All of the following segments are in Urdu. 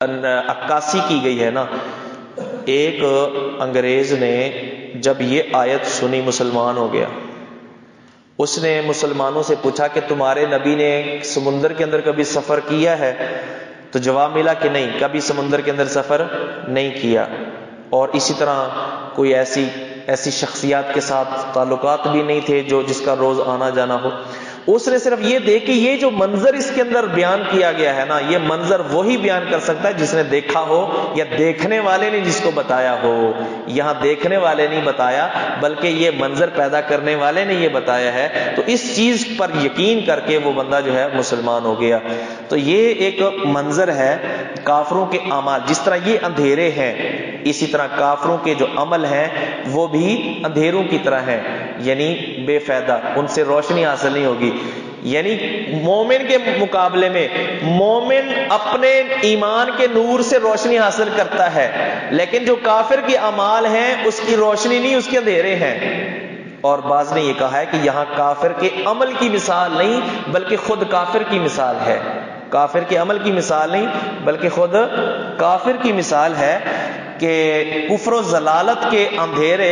عکاسی کی گئی ہے نا. ایک انگریز نے جب یہ آیت سنی مسلمان ہو گیا. اس نے مسلمانوں سے پوچھا کہ تمہارے نبی نے سمندر کے اندر کبھی سفر کیا ہے؟ تو جواب ملا کہ نہیں، کبھی سمندر کے اندر سفر نہیں کیا. اور اسی طرح کوئی ایسی شخصیات کے ساتھ تعلقات بھی نہیں تھے جس کا روز آنا جانا ہو. اس نے صرف یہ دیکھ کہ یہ جو منظر اس کے اندر بیان کیا گیا ہے نا، یہ منظر وہی بیان کر سکتا ہے جس نے دیکھا ہو یا دیکھنے والے نے جس کو بتایا ہو. یہاں دیکھنے والے نہیں بتایا بلکہ یہ منظر پیدا کرنے والے نے یہ بتایا ہے. تو اس چیز پر یقین کر کے وہ بندہ جو ہے مسلمان ہو گیا. تو یہ ایک منظر ہے کافروں کے اعمال. جس طرح یہ اندھیرے ہیں، اسی طرح کافروں کے جو عمل ہیں وہ بھی اندھیروں کی طرح ہیں، یعنی بے فائدہ، ان سے روشنی حاصل نہیں ہوگی. یعنی مومن کے مقابلے میں مومن اپنے ایمان کے نور سے روشنی حاصل کرتا ہے، لیکن جو کافر کے اعمال ہیں اس کی روشنی نہیں، اس کے اندھیرے ہیں. اور بعض نے یہ کہا ہے کہ یہاں کافر کے عمل کی مثال نہیں بلکہ خود کافر کی مثال ہے. کافر کے عمل کی مثال نہیں بلکہ خود کافر کی مثال ہے کہ کفر و ضلالت کے اندھیرے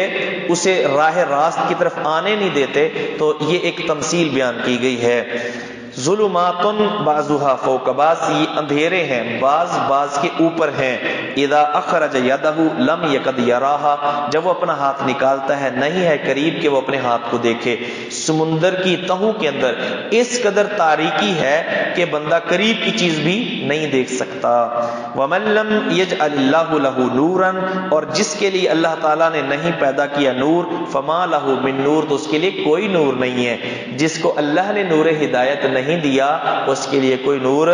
اسے راہ راست کی طرف آنے نہیں دیتے. تو یہ ایک تمثیل بیان کی گئی ہے. ظلمات بعضها فوق بعض، یہ اندھیرے ہیں بعض کے اوپر ہیں. اذا اخرج یدہ لم یکد یراہا، جب وہ اپنا ہاتھ نکالتا ہے نہیں ہے قریب کہ وہ اپنے ہاتھ کو دیکھے. سمندر کی تہوں کے اندر اس قدر تاریکی ہے کہ بندہ قریب کی چیز بھی نہیں دیکھ سکتا. ومن لم یجعل اللہ لہ نورا، اور جس کے لیے اللہ تعالیٰ نے نہیں پیدا کیا نور، فما لہ من نور، تو اس کے لیے کوئی نور نہیں ہے. جس کو اللہ نے نور ہدایت نہیں دیا اس کے لیے کوئی نور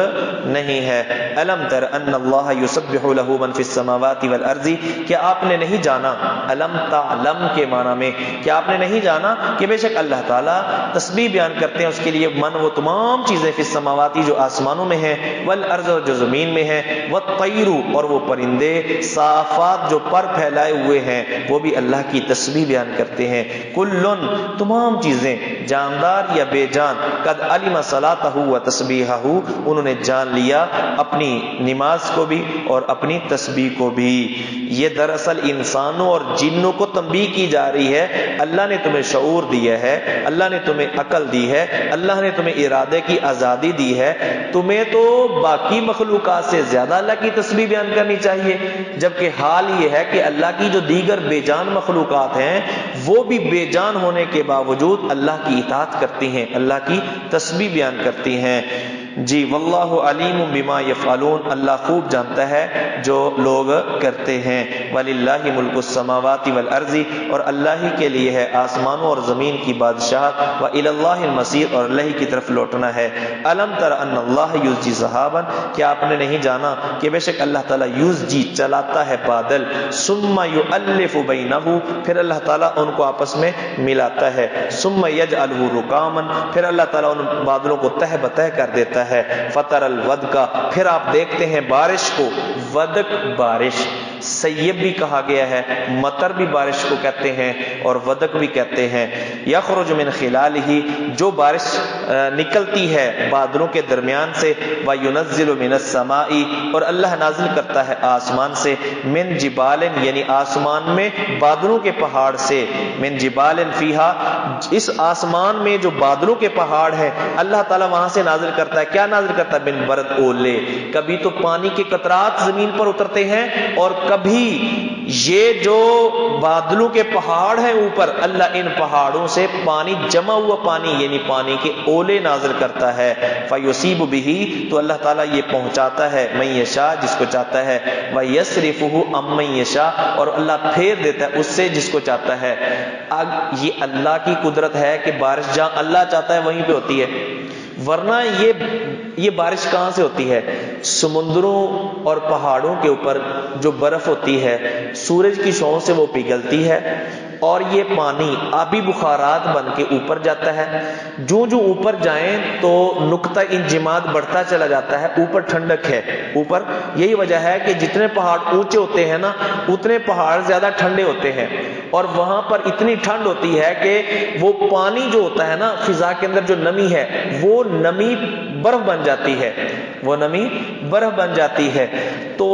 نہیں ہے. الم تر ان اللہ یسبح لہ من فی السماوات والارض، کیا آپ نے نہیں جانا، الم تعلم کے معنی میں کیا آپ نے نہیں جانا کہ بے شک اللہ تعالیٰ تسبیح بیان کرتے ہیں اس کے لیے من وہ تمام چیزیں فی السماواتی جو آسمانوں میں ہیں، والارض جو زمین میں ہیں، والطیر اور وہ پرندے، صافات جو پر پھیلائے ہوئے ہیں وہ بھی اللہ کی تسبیح بیان کرتے ہیں. کلن تمام چیزیں جاندار یا بے جان، قد علم صلاتہ و تسبیحہ انہوں نے جان لیا اپنی نماز کو بھی اور اپنی تسبیح کو بھی. یہ دراصل انسانوں اور جنوں کو تنبیہ کی جا رہی ہے. اللہ نے تمہیں شعور دیا ہے، اللہ نے تمہیں عقل دی ہے، اللہ نے تمہیں ارادے کی آزادی دی ہے. تمہیں تو باقی مخلوقات سے زیادہ اللہ کی تسبیح بیان کرنی چاہیے، جبکہ حال یہ ہے کہ اللہ کی جو دیگر بے جان مخلوقات ہیں وہ بھی بے جان ہونے کے باوجود اللہ کی اطاعت کرتی ہیں، اللہ کی تسبیح بیان کرتی ہیں. جی واللہ علیم بما یفعلون، اللہ خوب جانتا ہے جو لوگ کرتے ہیں. وللہ ملک السماوات والارض، اور اللہ ہی کے لیے ہے آسمانوں اور زمین کی بادشاہت. والی اللہ المصیر، اور اللہ کی طرف لوٹنا ہے. الم تر ان اللہ یزجی سحابا، کیا آپ نے نہیں جانا کہ بے شک اللہ تعالیٰ یزجی چلاتا ہے بادل، ثم یؤلف بینہ، پھر اللہ تعالیٰ ان کو آپس میں ملاتا ہے. ثم یجعلہ رکاما، پھر اللہ تعالیٰ ان بادلوں کو تہ بتہ کر دیتا ہے. فطر الودقا، پھر آپ دیکھتے ہیں بارش کو. ودق بارش، سیب بھی کہا گیا ہے، مطر بھی بارش کو کہتے ہیں اور ودق بھی کہتے ہیں. یخرج من خلالہ، جو بارش نکلتی ہے بادلوں کے درمیان سے. وینزل من السماء، اور اللہ نازل کرتا ہے آسمان سے. من جبال، یعنی آسمان میں بادلوں کے پہاڑ سے. من جبال فیہا، اس آسمان میں جو بادلوں کے پہاڑ ہیں اللہ تعالیٰ وہاں سے نازل کرتا ہے. کیا نازل کرتا ہے؟ من برد، اولے. کبھی تو پانی کے قطرات زمین پر اترتے ہیں اور کبھی یہ جو بادلوں کے پہاڑ ہیں اوپر، اللہ ان پہاڑوں سے پانی، جمع ہوا پانی یعنی پانی کے اولے نازل کرتا ہے. فیصیب بہ، تو اللہ تعالیٰ یہ پہنچاتا ہے من یشاء، جس کو چاہتا ہے. ویصرفہ عن من یشاء، اور اللہ پھیر دیتا ہے اس سے جس کو چاہتا ہے. اب یہ اللہ کی قدرت ہے کہ بارش جہاں اللہ چاہتا ہے وہیں پہ ہوتی ہے، ورنہ یہ بارش کہاں سے ہوتی ہے؟ سمندروں اور پہاڑوں کے اوپر جو برف ہوتی ہے سورج کی شعاعوں سے وہ پگھلتی ہے اور یہ پانی آبی بخارات بن کے اوپر جاتا ہے. جو اوپر جائیں تو نقطہ انجماد بڑھتا چلا جاتا ہے، اوپر ٹھنڈک ہے اوپر. یہی وجہ ہے کہ جتنے پہاڑ اونچے ہوتے ہیں نا اتنے پہاڑ زیادہ ٹھنڈے ہوتے ہیں، اور وہاں پر اتنی ٹھنڈ ہوتی ہے کہ وہ پانی جو ہوتا ہے نا فضا کے اندر جو نمی ہے وہ نمی برف بن جاتی ہے، وہ نمی برف بن جاتی ہے۔ تو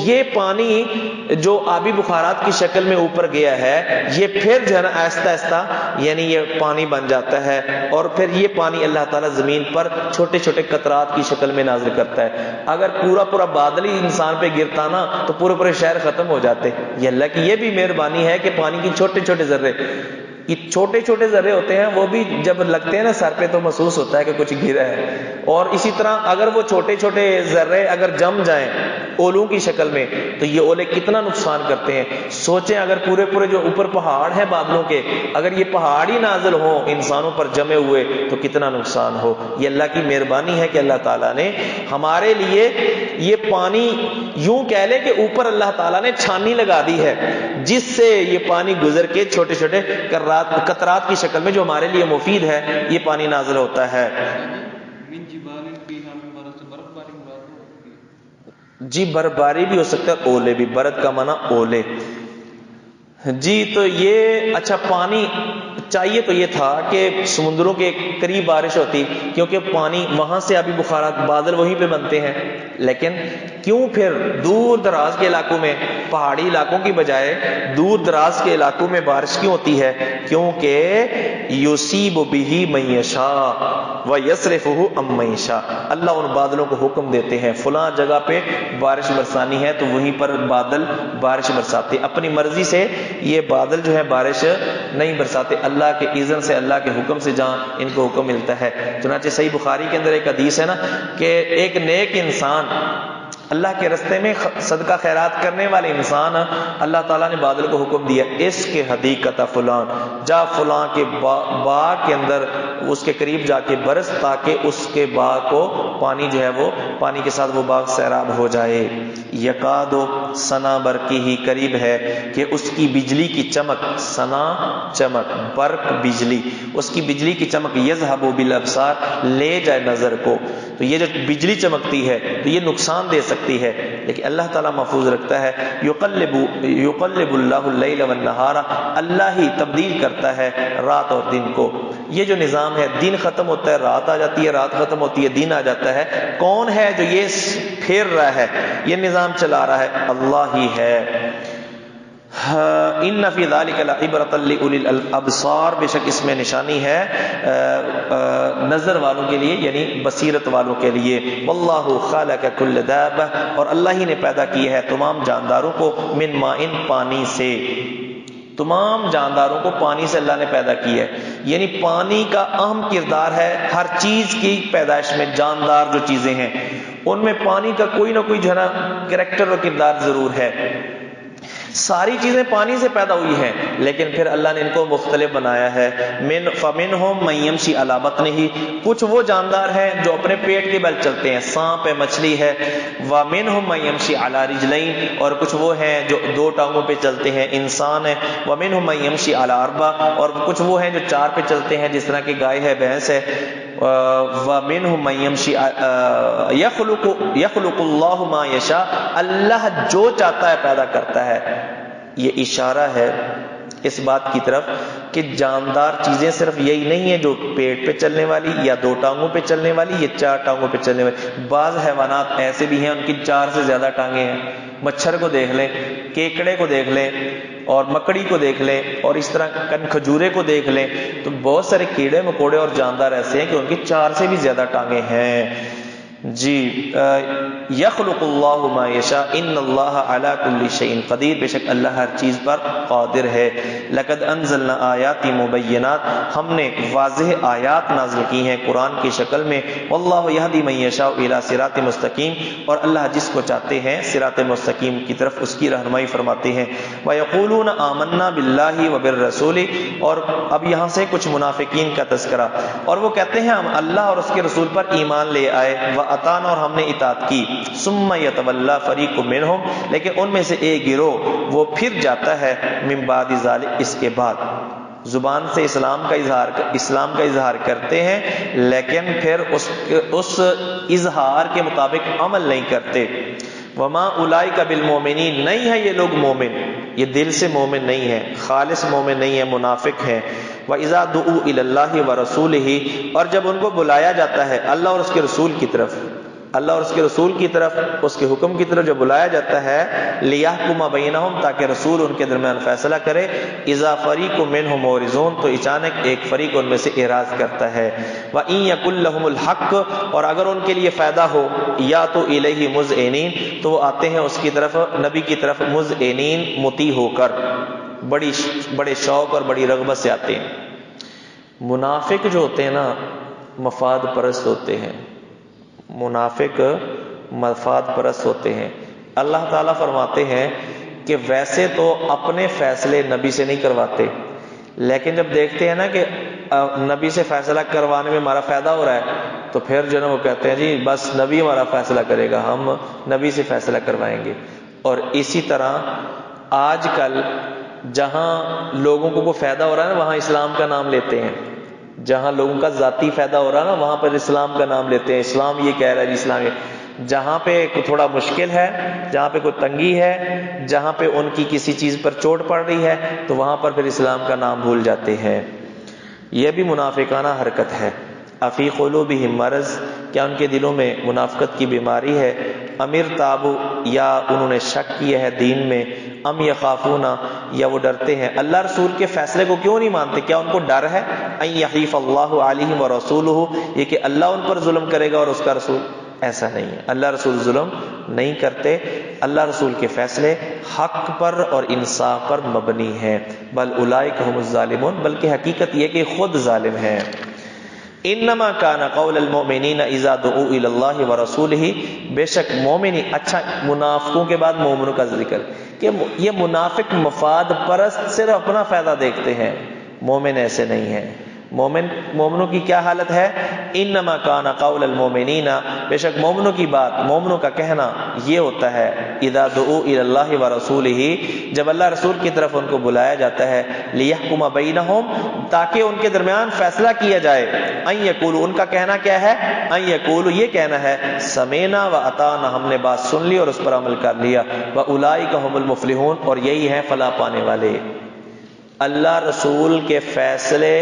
یہ پانی جو آبی بخارات کی شکل میں اوپر گیا ہے یہ پھر جو ہے نا آہستہ آہستہ یعنی یہ پانی بن جاتا ہے، اور پھر یہ پانی اللہ تعالیٰ زمین پر چھوٹے چھوٹے قطرات کی شکل میں نازل کرتا ہے۔ اگر پورا پورا بادل ہی انسان پہ گرتا نا تو پورے پورے شہر ختم ہو جاتے۔ یہ اللہ کی یہ بھی مہربانی ہے کہ پانی کی چھوٹے چھوٹے ذرے، یہ چھوٹے چھوٹے ذرے ہوتے ہیں، وہ بھی جب لگتے ہیں نا سر پہ تو محسوس ہوتا ہے کہ کچھ گرا ہے۔ اور اسی طرح اگر وہ چھوٹے چھوٹے ذرے اگر جم جائیں اولوں کی شکل میں تو یہ اولے کتنا نقصان کرتے ہیں۔ سوچیں اگر پورے پورے جو اوپر پہاڑ ہیں بادلوں کے، اگر یہ پہاڑ ہی نازل ہوں انسانوں پر جمے ہوئے تو کتنا نقصان ہو۔ یہ اللہ کی مہربانی ہے کہ اللہ تعالیٰ نے ہمارے لیے یہ پانی یوں کہہ لے کہ اوپر اللہ تعالیٰ نے چھانی لگا دی ہے جس سے یہ پانی گزر کے چھوٹے چھوٹے قطرات کی شکل میں جو ہمارے لیے مفید ہے یہ پانی نازل ہوتا ہے۔ جی برف باری بھی ہو سکتا ہے، اولے بھی، برد کا معنی اولے۔ جی تو یہ اچھا پانی چاہیے تو یہ تھا کہ سمندروں کے قریب بارش ہوتی، کیونکہ پانی وہاں سے ابھی بخارات بادل وہیں پہ بنتے ہیں، لیکن کیوں پھر دور دراز کے علاقوں میں پہاڑی علاقوں کی بجائے دور دراز کے علاقوں میں بارش کیوں ہوتی ہے؟ کیونکہ یصیب بہ من یشاء ویصرفہ عن من یشاء، اللہ ان بادلوں کو حکم دیتے ہیں فلاں جگہ پہ بارش برسانی ہے تو وہیں پر بادل بارش برساتے، اپنی مرضی سے یہ بادل جو ہے بارش نہیں برساتے، اللہ کے اذن سے، اللہ کے حکم سے جہاں ان کو حکم ملتا ہے۔ چنانچہ صحیح بخاری کے اندر ایک حدیث ہے نا کہ ایک نیک انسان، اللہ کے رستے میں صدقہ خیرات کرنے والے انسان، اللہ تعالیٰ نے بادل کو حکم دیا اس کے حدیقت فلان، جا فلاں کے باغ کے اندر اس کے قریب جا کے برس تاکہ اس کے باغ کو پانی جو ہے وہ پانی کے ساتھ وہ باغ سیراب ہو جائے۔ یکاد و سنا برقی ہی، قریب ہے کہ اس کی بجلی کی چمک، سنا چمک، برق بجلی، اس کی بجلی کی چمک یذہب بالابصار، لے جائے نظر کو۔ تو یہ جو بجلی چمکتی ہے تو یہ نقصان دے سکتی ہے، لیکن اللہ تعالیٰ محفوظ رکھتا ہے۔ یقلب اللہ اللیل والنہار، اللہ ہی تبدیل کرتا ہے رات اور دن کو۔ یہ جو نظام ہے، دن ختم ہوتا ہے رات آ جاتی ہے، رات ختم ہوتی ہے دن آ جاتا ہے، کون ہے جو یہ پھیر رہا ہے، یہ نظام چلا رہا ہے؟ اللہ ہی ہے۔ ان فی ذلک لعبرۃ لاولی الابصار، بے شک اس میں نشانی ہے نظر والوں کے لیے، یعنی بصیرت والوں کے لیے۔ واللہ خلق کل دابہ، اور اللہ ہی نے پیدا کی ہے تمام جانداروں کو، من ماء، پانی سے، تمام جانداروں کو پانی سے اللہ نے پیدا کی ہے، یعنی پانی کا اہم کردار ہے ہر چیز کی پیدائش میں۔ جاندار جو چیزیں ہیں ان میں پانی کا کوئی نہ کوئی جو ہے نا کریکٹر اور کردار ضرور ہے۔ ساری چیزیں پانی سے پیدا ہوئی ہیں، لیکن پھر اللہ نے ان کو مختلف بنایا ہے۔ فمنہم من یمشی علی بطنہ، کچھ وہ جاندار ہیں جو اپنے پیٹ کے بل چلتے ہیں، سانپ ہے، مچھلی ہے۔ ومنہم من یمشی علی رجلین، اور کچھ وہ ہیں جو دو ٹانگوں پہ چلتے ہیں، انسان ہے۔ ومنہم من یمشی علی اربع، اور کچھ وہ ہیں جو چار پہ چلتے ہیں، جس طرح کہ گائے ہے، بھینس ہے۔ ومنہم من یمشی یخلق اللہ ما یشاء، اللہ جو چاہتا ہے پیدا کرتا ہے۔ یہ اشارہ ہے اس بات کی طرف کہ جاندار چیزیں صرف یہی نہیں ہیں جو پیٹ پہ چلنے والی یا دو ٹانگوں پہ چلنے والی یا چار ٹانگوں پہ چلنے والی، بعض حیوانات ایسے بھی ہیں ان کی چار سے زیادہ ٹانگیں ہیں۔ مچھر کو دیکھ لیں، کیکڑے کو دیکھ لیں، اور مکڑی کو دیکھ لیں، اور اس طرح کھجورے کو دیکھ لیں، تو بہت سارے کیڑے مکوڑے اور جاندار ایسے ہیں کہ ان کی چار سے بھی زیادہ ٹانگیں ہیں۔ جی یخلق اللہ ما یشاء ان اللہ علی کل شیء قدیر، بے شک اللہ ہر چیز پر قادر ہے۔ لقد انزلنا آیات مبینات، ہم نے واضح آیات نازل کی ہیں قرآن کی شکل میں۔ واللہ یہدی من یشاء الی صراط مستقیم، اور اللہ جس کو چاہتے ہیں صراط مستقیم کی طرف اس کی رہنمائی فرماتے ہیں۔ ویقولون آمنا باللہ وبالرسول، اور اب یہاں سے کچھ منافقین کا تذکرہ، اور وہ کہتے ہیں ہم اللہ اور اس کے رسول پر ایمان لے آئے، وَأَطَعْنَا، اور ہم نے اطاعت کی، ثُمَّ يَتَوَلَّىٰ فَرِيقٌ مِّنْهُمْ، لیکن ان میں سے ایک گروہ وہ پھر جاتا ہے، مِن بَعْدِ ذَلِكَ، اس کے بعد زبان سے اسلام کا اظہار کرتے ہیں، لیکن پھر اس اظہار کے مطابق عمل نہیں کرتے۔ وَمَا أُولَٰئِكَ بِالْمُؤْمِنِينَ، نہیں ہے یہ لوگ مومن، یہ دل سے مومن نہیں ہے، خالص مومن نہیں ہے، منافق ہے۔ وَإِذَا دُعُوا إِلَى اللَّهِ وَرَسُولِهِ، اور جب ان کو بلایا جاتا ہے اللہ اور اس کے رسول کی طرف، اللہ اور اس کے رسول کی طرف، اس کے حکم کی طرف جب بلایا جاتا ہے، لِيَحْكُمَ بَيْنَهُمْ، تاکہ رسول ان کے درمیان فیصلہ کرے، اِذَا فَرِيقٌ مِّنْهُمْ مُعْرِضُونَ، تو اچانک ایک فریق ان میں سے اعراض کرتا ہے، وَإِن يَكُن لَّهُمُ الْحَقُّ، اور اگر ان کے لیے فائدہ ہو، یا تو الیہ مذعنین، تو وہ آتے ہیں اس کی طرف، نبی کی طرف، مذعنین، مطیع ہو کر، بڑے شوق اور بڑی رغبت سے آتے ہیں۔ منافق جو ہوتے ہیں نا، مفاد پرست ہوتے ہیں، منافق مفاد پرست ہوتے ہیں۔ اللہ تعالیٰ فرماتے ہیں کہ ویسے تو اپنے فیصلے نبی سے نہیں کرواتے، لیکن جب دیکھتے ہیں نا کہ نبی سے فیصلہ کروانے میں ہمارا فائدہ ہو رہا ہے، تو پھر جو ہے وہ کہتے ہیں جی بس نبی ہمارا فیصلہ کرے گا، ہم نبی سے فیصلہ کروائیں گے۔ اور اسی طرح آج کل جہاں لوگوں کو کوئی فائدہ ہو رہا ہے نا، وہاں اسلام کا نام لیتے ہیں، جہاں لوگوں کا ذاتی فائدہ ہو رہا ہے نا، وہاں پر اسلام کا نام لیتے ہیں، اسلام یہ کہہ رہا ہے جی اسلام یہ۔ جہاں پہ تھوڑا مشکل ہے، جہاں پہ کوئی تنگی ہے، جہاں پہ ان کی کسی چیز پر چوٹ پڑ رہی ہے، تو وہاں پر پھر اسلام کا نام بھول جاتے ہیں۔ یہ بھی منافقانہ حرکت ہے۔ افی قلوبہم مرض، کیا ان کے دلوں میں منافقت کی بیماری ہے؟ امر تابو، یا انہوں نے شک کیا ہے دین میں، ام یخافون، یا وہ ڈرتے ہیں اللہ رسول کے فیصلے کو کیوں نہیں مانتے؟ کیا ان کو ڈر ہے ان یحیف اللہ علیہم ورسولہ، یہ کہ اللہ ان پر ظلم کرے گا اور اس کا رسول؟ ایسا نہیں ہے، اللہ رسول ظلم نہیں کرتے، اللہ رسول کے فیصلے حق پر اور انصاف پر مبنی ہیں، بل اولئک هم الظالمون، بلکہ حقیقت یہ کہ خود ظالم ہیں۔ انما کان قول المؤمنین اذا دعوا الی اللہ ورسولہ، بے شک مومنی، اچھا منافقوں کے بعد مومنوں کا ذکر کہ یہ منافق مفاد پرست صرف اپنا فائدہ دیکھتے ہیں، مومن ایسے نہیں ہیں۔ مومنوں کی کیا حالت ہے؟ انما کان قول المؤمنین، بے شک مومنوں کی بات، مومنوں کا کہنا یہ ہوتا ہے، اذا دعوا الی اللہ ورسولہ، جب اللہ رسول کی طرف ان کو بلایا جاتا ہے، لیحکم بینہم، تاکہ ان کے درمیان فیصلہ کیا جائے، ان یقولوا، ان کا کہنا کیا ہے؟ ان یقولوا، یہ کہنا ہے، سمعنا واطعنا، ہم نے بات سن لی اور اس پر عمل کر لیا، واولئک هم المفلحون، اور یہی ہیں فلاح پانے والے۔ اللہ رسول کے فیصلے،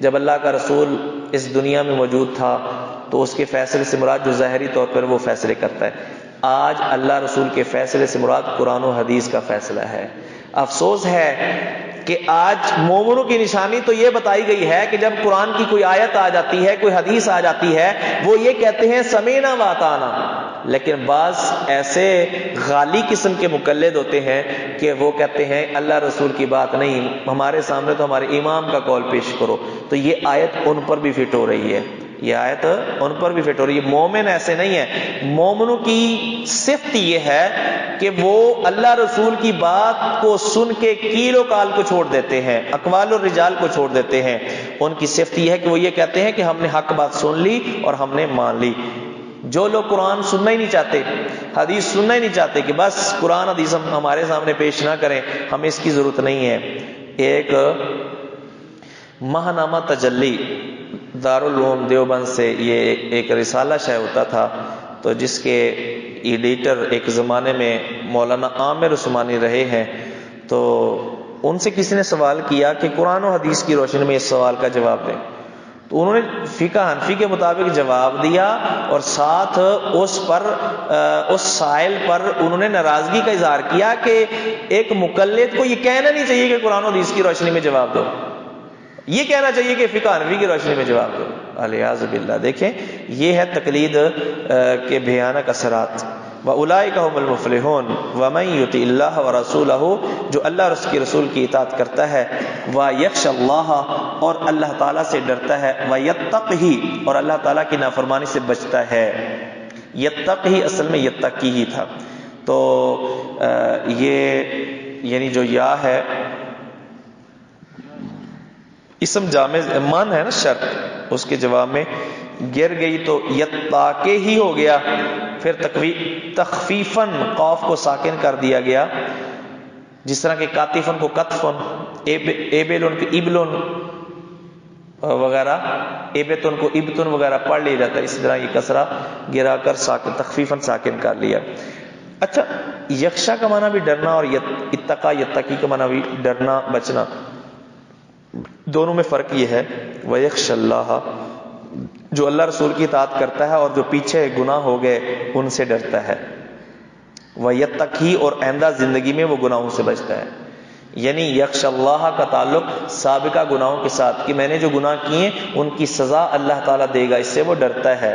جب اللہ کا رسول اس دنیا میں موجود تھا تو اس کے فیصلے سے مراد جو ظاہری طور پر وہ فیصلے کرتا ہے، آج اللہ رسول کے فیصلے سے مراد قرآن و حدیث کا فیصلہ ہے۔ افسوس ہے کہ آج مومنوں کی نشانی تو یہ بتائی گئی ہے کہ جب قرآن کی کوئی آیت آ جاتی ہے، کوئی حدیث آ جاتی ہے، وہ یہ کہتے ہیں سمینا واطعنا، لیکن بعض ایسے غالی قسم کے مقلد ہوتے ہیں کہ وہ کہتے ہیں اللہ رسول کی بات نہیں، ہمارے سامنے تو ہمارے امام کا قول پیش کرو، تو یہ آیت ان پر بھی فٹ ہو رہی ہے، یہ آیت ان پر بھی فٹ ہو رہی ہے۔ مومن ایسے نہیں ہے، مومنوں کی صفت یہ ہے کہ وہ اللہ رسول کی بات کو سن کے کیل و کال کو چھوڑ دیتے ہیں، اقوال الرجال کو چھوڑ دیتے ہیں۔ ان کی صفت یہ ہے کہ وہ یہ کہتے ہیں کہ ہم نے حق بات سن لی اور ہم نے مان لی۔ جو لوگ قرآن سننا ہی نہیں چاہتے، حدیث سننا ہی نہیں چاہتے کہ بس قرآن حدیث ہمارے سامنے پیش نہ کریں، ہمیں اس کی ضرورت نہیں ہے۔ ایک ماہنامہ تجلی دارالعلوم دیوبند سے یہ ایک رسالہ شائع ہوتا تھا، تو جس کے ایڈیٹر ایک زمانے میں مولانا عامر عثمانی رہے ہیں، تو ان سے کسی نے سوال کیا کہ قرآن و حدیث کی روشنی میں اس سوال کا جواب دیں، تو انہوں نے فقہ حنفی کے مطابق جواب دیا، اور ساتھ اس سائل پر انہوں نے ناراضگی کا اظہار کیا کہ ایک مقلد کو یہ کہنا نہیں چاہیے کہ قرآن و حدیث کی روشنی میں جواب دو، یہ کہنا چاہیے کہ فقہ حنفی کی روشنی میں جواب دو۔ الیاذ باللہ، دیکھیں یہ ہے تقلید کے بھیانک اثرات۔ وَأُولَئِكَ هُمُ الْمُفْلِحُونَ وَمَن يُطِعِ اللَّهَ وَرَسُولَهُ، جو اللہ اور اس کے رسول کی اطاعت کرتا ہے، وَيَخْشَ اللَّهَ، اور اللہ تعالیٰ سے ڈرتا ہے، وَيَتَّقِهِ، اور اللہ تعالیٰ کی نافرمانی سے بچتا ہے۔ یتقی اصل میں یتقی ہی تھا، تو یہ یعنی جو یا ہے اسم جامع من ہے نا شرط، اس کے جواب میں گر گئی تو یتاکے ہی ہو گیا، پھر تخفیفاً قاف کو ساکن کر دیا گیا، جس طرح کہ کاتفن کو کتفن، ایبلن کو ابلن وغیرہ، ایبتن کو ابتن وغیرہ پڑھ لیا جاتا ہے، اسی طرح یہ کسرہ گرا کر ساکن تخفیفاً ساکن کر لیا۔ اچھا، یخشا کا معنی بھی ڈرنا اور اتقا یتقی کا معنی بھی ڈرنا بچنا، دونوں میں فرق یہ ہے وَيَخْشَ اللَّهَ، جو اللہ رسول کی اطاعت کرتا ہے اور جو پیچھے گناہ ہو گئے ان سے ڈرتا ہے، وَيَتَّقِي، اور آئندہ زندگی میں وہ گناہوں سے بچتا ہے. یعنی یخش اللہ کا تعلق سابقہ گناہوں کے ساتھ کہ میں نے جو گناہ کیے ان کی سزا اللہ تعالیٰ دے گا، اس سے وہ ڈرتا ہے.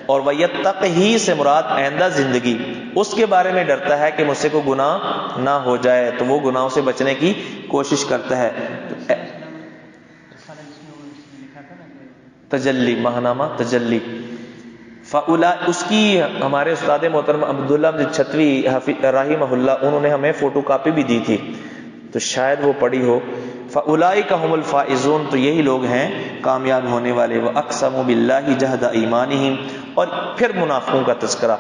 اور وَيَتَّقِي سے مراد آئندہ زندگی، اس کے بارے میں ڈرتا ہے کہ مجھ سے کوئی گناہ نہ ہو جائے، تو وہ گناہوں سے بچنے کی کوشش کرتا ہے. تجلی، ماہنامہ تجلی، فاولا، اس کی ہمارے استاد محترم عبداللہ بن چھتوی رحمہ اللہ انہوں نے ہمیں فوٹو کاپی بھی دی تھی، تو شاید وہ پڑھی ہو. فاولئک هم الفائزون، تو یہی لوگ ہیں کامیاب ہونے والے. واقسموا باللہ جہد ایمانہم، اور پھر منافقوں کا تذکرہ،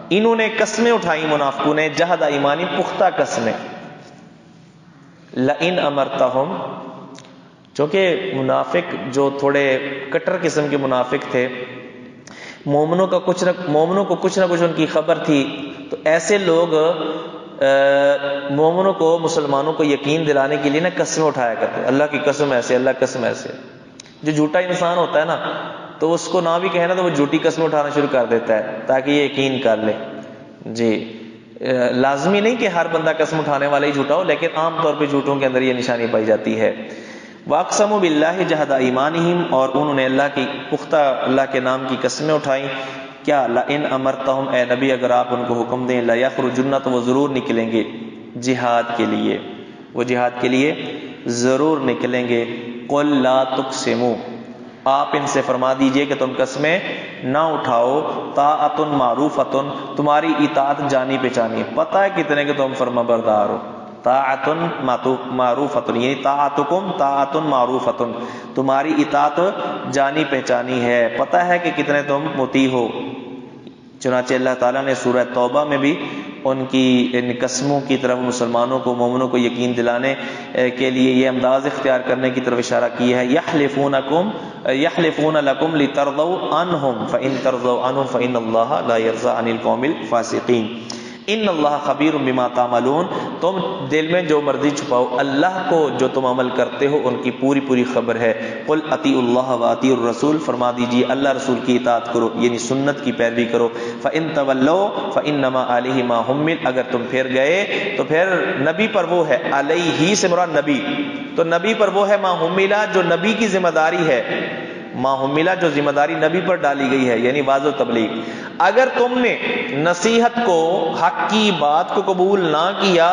انہوں نے قسمیں اٹھائی منافقوں نے، جہد ایمانہم، پختہ قسمیں. لئن امرتہم، چونکہ منافق جو تھوڑے کٹر قسم کے منافق تھے، مومنوں کو کچھ نہ کچھ ان کی خبر تھی، تو ایسے لوگ مومنوں کو، مسلمانوں کو یقین دلانے کے لیے نا قسمیں اٹھایا کرتے، اللہ کی قسم ایسے، اللہ کی قسم ایسے. جو جھوٹا انسان ہوتا ہے نا، تو اس کو نہ بھی کہنا تو وہ جھوٹی قسمیں اٹھانا شروع کر دیتا ہے تاکہ یہ یقین کر لے. جی، لازمی نہیں کہ ہر بندہ قسم اٹھانے والا ہی جھوٹا ہو، لیکن عام طور پہ جھوٹوں کے اندر یہ نشانی پائی جاتی ہے. واقسموا باللہ جہد ایمانہم، اور انہوں نے اللہ کی پختہ، اللہ کے نام کی قسمیں اٹھائیں. کیا؟ لئن امرتہم، اے نبی اگر آپ ان کو حکم دیں، لیخرجن، تو وہ ضرور نکلیں گے جہاد کے لیے، وہ جہاد کے لیے ضرور نکلیں گے. قل لا تقسموا، آپ ان سے فرما دیجئے کہ تم قسمیں نہ اٹھاؤ. طاعۃ معروفۃ، تمہاری اطاعت جانی پہچانی، پتہ ہے کتنے کہ تم فرما بردار ہو. طاعۃ معروفۃ، یعنی طاعتکم طاعۃ معروفۃ، تمہاری اطاعت جانی پہچانی ہے، پتہ ہے کہ کتنے تم مطیع ہو. چنانچہ اللہ تعالیٰ نے سورہ توبہ میں بھی ان کی ان قسموں کی طرف مسلمانوں کو، مومنوں کو یقین دلانے کے لیے یہ انداز اختیار کرنے کی طرف اشارہ کیا ہے. یحلفون لکم لترضوا عنہم فإن ترضوا عنہم فإن اللہ لا یرضى عن القوم الفاسقین. ان اللہ خبیر بما تعملون، تم دل میں جو مرضی چھپاؤ، اللہ کو جو تم عمل کرتے ہو ان کی پوری پوری خبر ہے. قل اطیعوا اللہ واطیعوا الرسول، فرما دیجیے اللہ رسول کی اطاعت کرو، یعنی سنت کی پیروی کرو. فإن تولوا فإنما علیہ ما حمل، اگر تم پھر گئے تو پھر نبی پر وہ ہے، علیہ سے مراد نبی، تو نبی پر وہ ہے ما حملہ، جو نبی کی ذمہ داری ہے، ما حملہ جو ذمہ داری نبی پر ڈالی گئی ہے، یعنی واضح و تبلیغ. اگر تم نے نصیحت کو، حق کی بات کو قبول نہ کیا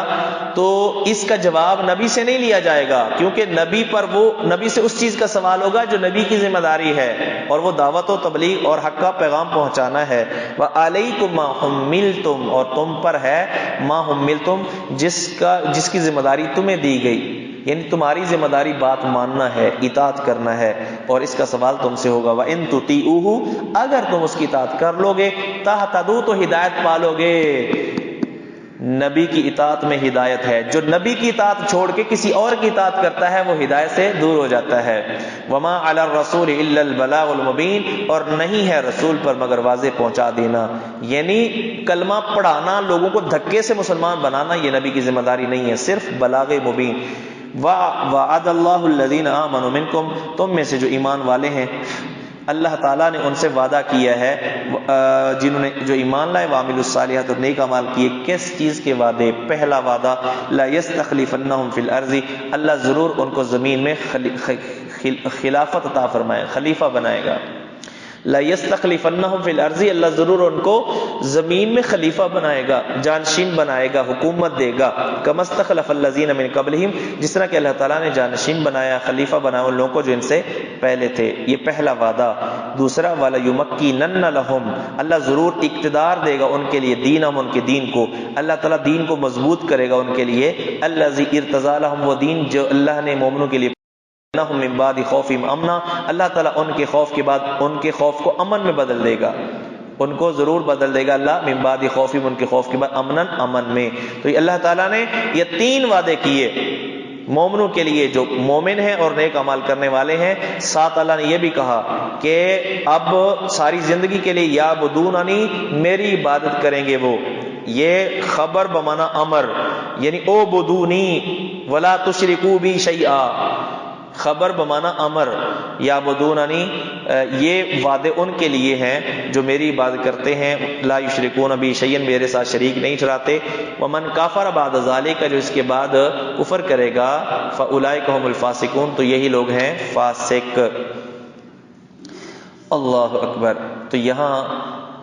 تو اس کا جواب نبی سے نہیں لیا جائے گا، کیونکہ نبی پر وہ، نبی سے اس چیز کا سوال ہوگا جو نبی کی ذمہ داری ہے، اور وہ دعوت و تبلیغ اور حق کا پیغام پہنچانا ہے. وعلیکم ما حملتم، اور تم پر ہے ما حملتم، جس کی ذمہ داری تمہیں دی گئی، یعنی تمہاری ذمہ داری بات ماننا ہے، اطاعت کرنا ہے، اور اس کا سوال تم سے ہوگا. وَإِن تُطِيعُوهُ، اگر تم اس کی اطاعت کر لو گے، تَهْتَدُوا، تو ہدایت پالو گے. نبی کی اطاعت میں ہدایت ہے، جو نبی کی اطاعت چھوڑ کے کسی اور کی اطاعت کرتا ہے وہ ہدایت سے دور ہو جاتا ہے. وَمَا عَلَى الرَّسُولِ إِلَّا الْبَلَاغُ الْمُبِينُ، اور نہیں ہے رسول پر مگر واضح پہنچا دینا، یعنی کلمہ پڑھانا، لوگوں کو دھکے سے مسلمان بنانا یہ نبی کی ذمہ داری نہیں ہے، صرف بلاغ مبین. وَعَدَ اللَّهُ الَّذِينَ آمَنُوا مِنْكُمْ، تم میں سے جو ایمان والے ہیں اللہ تعالیٰ نے ان سے وعدہ کیا ہے، جنہوں نے جو ایمان لائے، وعملوا الصالحات، اور نیک اعمال کیے. کس چیز کے وعدے؟ پہلا وعدہ لَيَسْتَخْلِفَنَّهُمْ فِي الْأَرْضِ، اللہ ضرور ان کو زمین میں خلافت عطا فرمائے، خلیفہ بنائے گا. لَيَسْتَخْلِفَنَّهُمْ فِي الْأَرْضِ، اللہ ضرور ان کو زمین میں خلیفہ بنائے گا، جانشین بنائے گا، حکومت دے گا. كَمَا اسْتَخْلَفَ الَّذِينَ مِن قَبْلِهِمْ، جس طرح کہ اللہ تعالیٰ نے جانشین بنایا، خلیفہ بنایا ان لوگوں کو جو ان سے پہلے تھے. یہ پہلا وعدہ. دوسرا، وَلَيُمَكِّنَنَّ لَهُمْ، اللہ ضرور اقتدار دے گا ان کے لیے، دینہم، ان کے دین کو، اللہ تعالیٰ دین کو مضبوط کرے گا ان کے لیے. الَّذِي ارْتَضَىٰ لَهُمْ، وہ دین جو اللہ نے مومنوں کے لیے من بعد خوفہم امنا، اللہ تعالیٰ ان کے خوف کے بعد ان کے خوف کو امن میں بدل دے گا، ان کو ضرور بدل دے گا اللہ، من بعد خوفہم، ان کے خوف کے بعد امنن، امن میں. تو یہ اللہ تعالیٰ نے یہ تین وعدے کیے مومنوں کے لیے جو مومن ہیں اور نیک عمل کرنے والے ہیں. ساتھ اللہ نے یہ بھی کہا کہ اب ساری زندگی کے لیے یعبدوننی، میری عبادت کریں گے وہ. یہ خبر بمانا امر، یعنی او بدونی ولا تشرکو بی شیئا، خبر بمانا امر، یا بدوننی، یہ وعدے ان کے لیے ہیں جو میری عبادت کرتے ہیں، لا یشرکون بی شیئا، میرے ساتھ شریک نہیں ٹھہراتے، ومن کافر بعد ذالک، جو اس کے بعد کفر کرے گا، فاولئک هم الفاسقون، تو یہی لوگ ہیں فاسق۔ اللہ اکبر۔ تو یہاں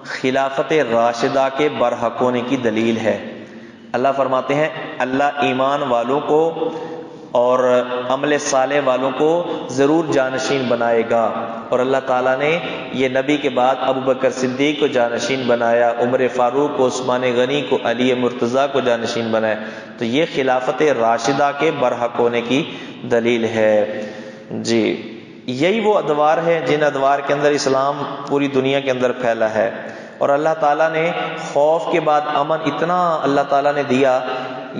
خلافت راشدہ کے برحق ہونے کی دلیل ہے۔ اللہ فرماتے ہیں اللہ ایمان والوں کو اور عمل صالح والوں کو ضرور جانشین بنائے گا، اور اللہ تعالیٰ نے یہ نبی کے بعد ابو بکر صدیق کو جانشین بنایا، عمر فاروق کو، عثمان غنی کو، علی مرتضیٰ کو جانشین بنایا، تو یہ خلافت راشدہ کے برحق ہونے کی دلیل ہے۔ جی، یہی وہ ادوار ہیں جن ادوار کے اندر اسلام پوری دنیا کے اندر پھیلا ہے، اور اللہ تعالیٰ نے خوف کے بعد امن اتنا اللہ تعالیٰ نے دیا۔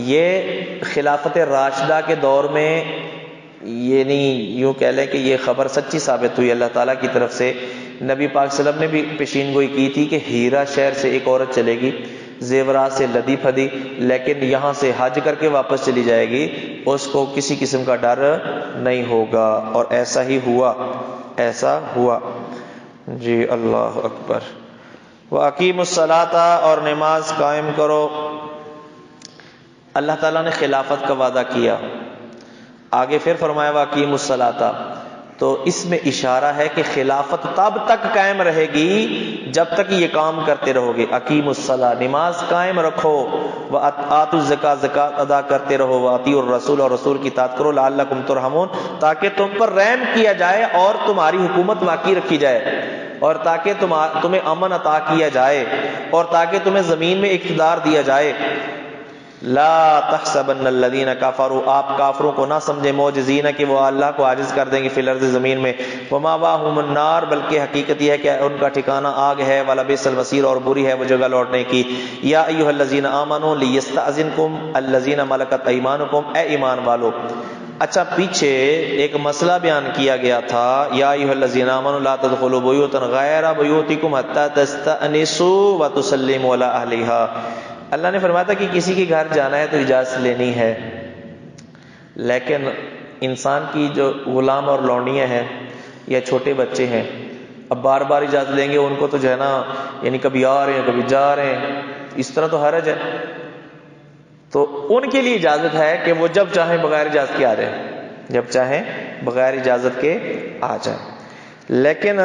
یہ خلافت راشدہ کے دور میں، یہ نہیں یوں کہہ لیں کہ یہ خبر سچی ثابت ہوئی اللہ تعالیٰ کی طرف سے۔ نبی پاک صلی اللہ علیہ وسلم نے بھی پیشین گوئی کی تھی کہ ہیرا شہر سے ایک عورت چلے گی زیورات سے لدی پھدی، لیکن یہاں سے حج کر کے واپس چلی جائے گی، اس کو کسی قسم کا ڈر نہیں ہوگا، اور ایسا ہی ہوا، ایسا ہوا۔ جی اللہ اکبر۔ وَأَقِیمُوا الصَّلَاةَ، اور نماز قائم کرو۔ اللہ تعالیٰ نے خلافت کا وعدہ کیا، آگے پھر فرمایا وَأَقِیمُوا الصَّلَاةَ، تو اس میں اشارہ ہے کہ خلافت تب تک قائم رہے گی جب تک یہ کام کرتے رہو گے۔ اقیموا الصلاۃ، نماز قائم رکھو، وآتوا الزکاۃ، زکات ادا کرتے رہو، واطیعوا الرسول، اور رسول کی اطاعت کرو، لعلکم ترحمون، تاکہ تم پر رحم کیا جائے اور تمہاری حکومت باقی رکھی جائے، اور تاکہ تمہیں امن عطا کیا جائے، اور تاکہ تمہیں زمین میں اقتدار دیا جائے۔ لا تحسبن الذین کفروا، آپ کافروں کو نہ سمجھے معجزین کہ وہ اللہ کو عاجز کر دیں گے فی الارض، زمین میں، ومأواہم النار، بلکہ حقیقت یہ ہے کہ ان کا ٹھکانہ آگ ہے، ولبئس المصیر، اور بری ہے وہ جگہ لوٹنے کی۔ یا ایھا الذین آمنوا لیستأذنکم الذین ملکت ایمانکم، اے ایمان والو۔ اچھا، پیچھے ایک مسئلہ بیان کیا گیا تھا، یا ایھا الذین آمنوا لا تدخلوا بیوتا غیر بیوتکم حتی تستأنسوا وتسلموا علی اہلھا۔ اللہ نے فرمایا تھا کہ کسی کے گھر جانا ہے تو اجازت لینی ہے، لیکن انسان کی جو غلام اور لونڈیاں ہیں یا چھوٹے بچے ہیں، اب بار بار اجازت لیں گے ان کو تو جو ہے نا، یعنی کبھی آ رہے ہیں کبھی جا رہے ہیں، اس طرح تو حرج ہے۔ تو ان کے لیے اجازت ہے کہ وہ جب چاہیں بغیر اجازت کے آ جائیں، جب چاہیں بغیر اجازت کے آ جائیں، لیکن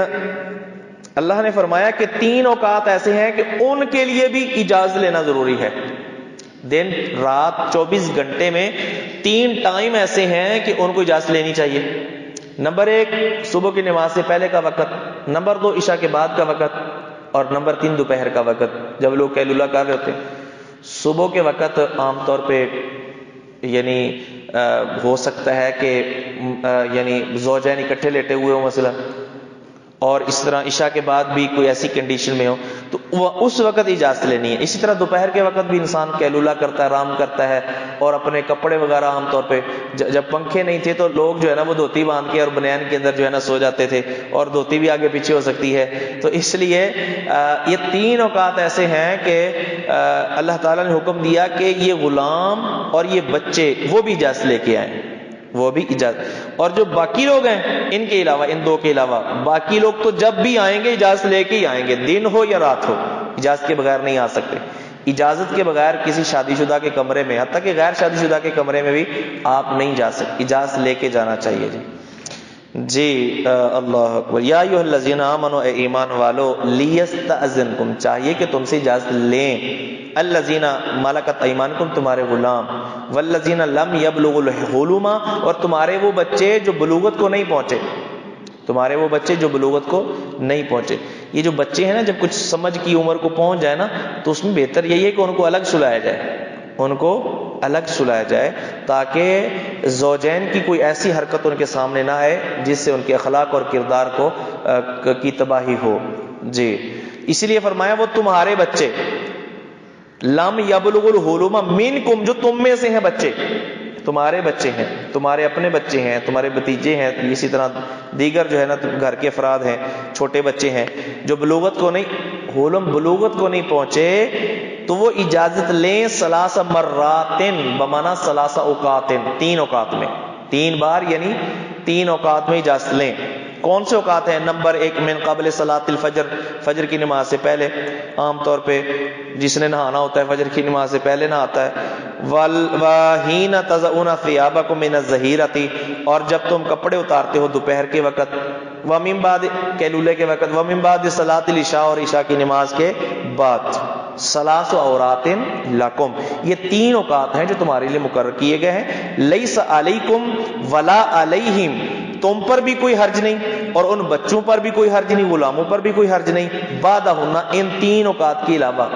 اللہ نے فرمایا کہ 3 اوقات ایسے ہیں کہ ان کے لیے بھی اجازت لینا ضروری ہے۔ دن رات 24 گھنٹے میں 3 ٹائم ایسے ہیں کہ ان کو اجازت لینی چاہیے۔ نمبر 1 صبح کی نماز سے پہلے کا وقت، نمبر 2 عشاء کے بعد کا وقت، اور نمبر 3 دوپہر کا وقت، جب لوگ قیلولہ کر رہے ہوتے ہیں۔ صبح کے وقت عام طور پہ یعنی ہو سکتا ہے کہ یعنی زوجین اکٹھے لیٹے ہوئے ہوں مثلا، اور اس طرح عشاء کے بعد بھی کوئی ایسی کنڈیشن میں ہو تو وہ اس وقت اجازت لینی ہے۔ اسی طرح دوپہر کے وقت بھی انسان قیلولہ کرتا ہے، آرام کرتا ہے، اور اپنے کپڑے وغیرہ عام طور پہ جب پنکھے نہیں تھے تو لوگ جو ہے نا وہ دھوتی باندھ کے اور بنیان کے اندر جو ہے نا سو جاتے تھے، اور دھوتی بھی آگے پیچھے ہو سکتی ہے، تو اس لیے یہ 3 اوقات ایسے ہیں کہ اللہ تعالیٰ نے حکم دیا کہ یہ غلام اور یہ بچے وہ بھی اجازت لے کے آئیں، وہ بھی اجازت، اور جو باقی لوگ ہیں ان کے علاوہ، ان 2 کے علاوہ باقی لوگ تو جب بھی آئیں گے اجازت لے کے ہی آئیں گے، دن ہو یا رات ہو، اجازت کے بغیر نہیں آ سکتے۔ اجازت کے بغیر کسی شادی شدہ کے کمرے میں، حتیٰ کہ غیر شادی شدہ کے کمرے میں بھی آپ نہیں جا سکتے، اجازت لے کے جانا چاہیے۔ جی اللہ اکبر۔ یا ایھا الذین آمنوا، اے ایمان والو، لیستأذنکم، چاہیے کہ تم سے اجازت لیں، الذین ملکت ایمانکم، تمہارے غلام، والذین لم یبلغوا الحلم، اور تمہارے وہ بچے جو بلوغت کو نہیں پہنچے، تمہارے وہ بچے جو بلوغت کو نہیں پہنچے۔ یہ جو بچے ہیں نا، جب کچھ سمجھ کی عمر کو پہنچ جائے نا تو اس میں بہتر یہی ہے کہ ان کو الگ سلایا جائے، ان کو الگ سلایا جائے، تاکہ زوجین کی کوئی ایسی حرکت ان کے سامنے نہ آئے جس سے ان کے اخلاق اور کردار کی تباہی ہو۔ جی، اسی لیے فرمایا وہ تمہارے بچے، لم یبلغ الحلم منکم، جو تم میں سے ہیں بچے، تمہارے بچے ہیں، تمہارے اپنے بچے ہیں، تمہارے بھتیجے ہیں، اسی طرح دیگر جو ہے نا گھر کے افراد ہیں، چھوٹے بچے ہیں جو بلوغت کو نہیں، حلم بلوغت کو نہیں پہنچے، تو وہ اجازت لیں ثلاث مراتن بمانا ثلاث اوقاتن، 3 اوقات میں، 3 بار یعنی 3 اوقات میں اجازت لیں۔ کون سے اوقات ہیں؟ نمبر 1 من قبل صلاۃ الفجر، فجر کی نماز سے پہلے، عام طور پہ جس نے نہانا ہوتا ہے فجر کی نماز سے پہلے نہاتا ہے، وحین تضعون ثیابکم من الظہیرۃ، اور جب تم کپڑے اتارتے ہو دوپہر کے وقت، ومن بعد قیلولے کے وقت، ومن بعد صلاۃ العشاء، اور عشاء کی نماز کے بعد، ثلاث عورات لکم، یہ 3 اوقات ہیں جو تمہارے لیے مقرر کیے گئے ہیں۔ لیس علیکم ولا علیہم، تم پر بھی کوئی حرج نہیں اور ان بچوں پر بھی کوئی حرج نہیں، غلاموں پر بھی کوئی حرج نہیں، بعدہن، ان 3 اوقات کے علاوہ،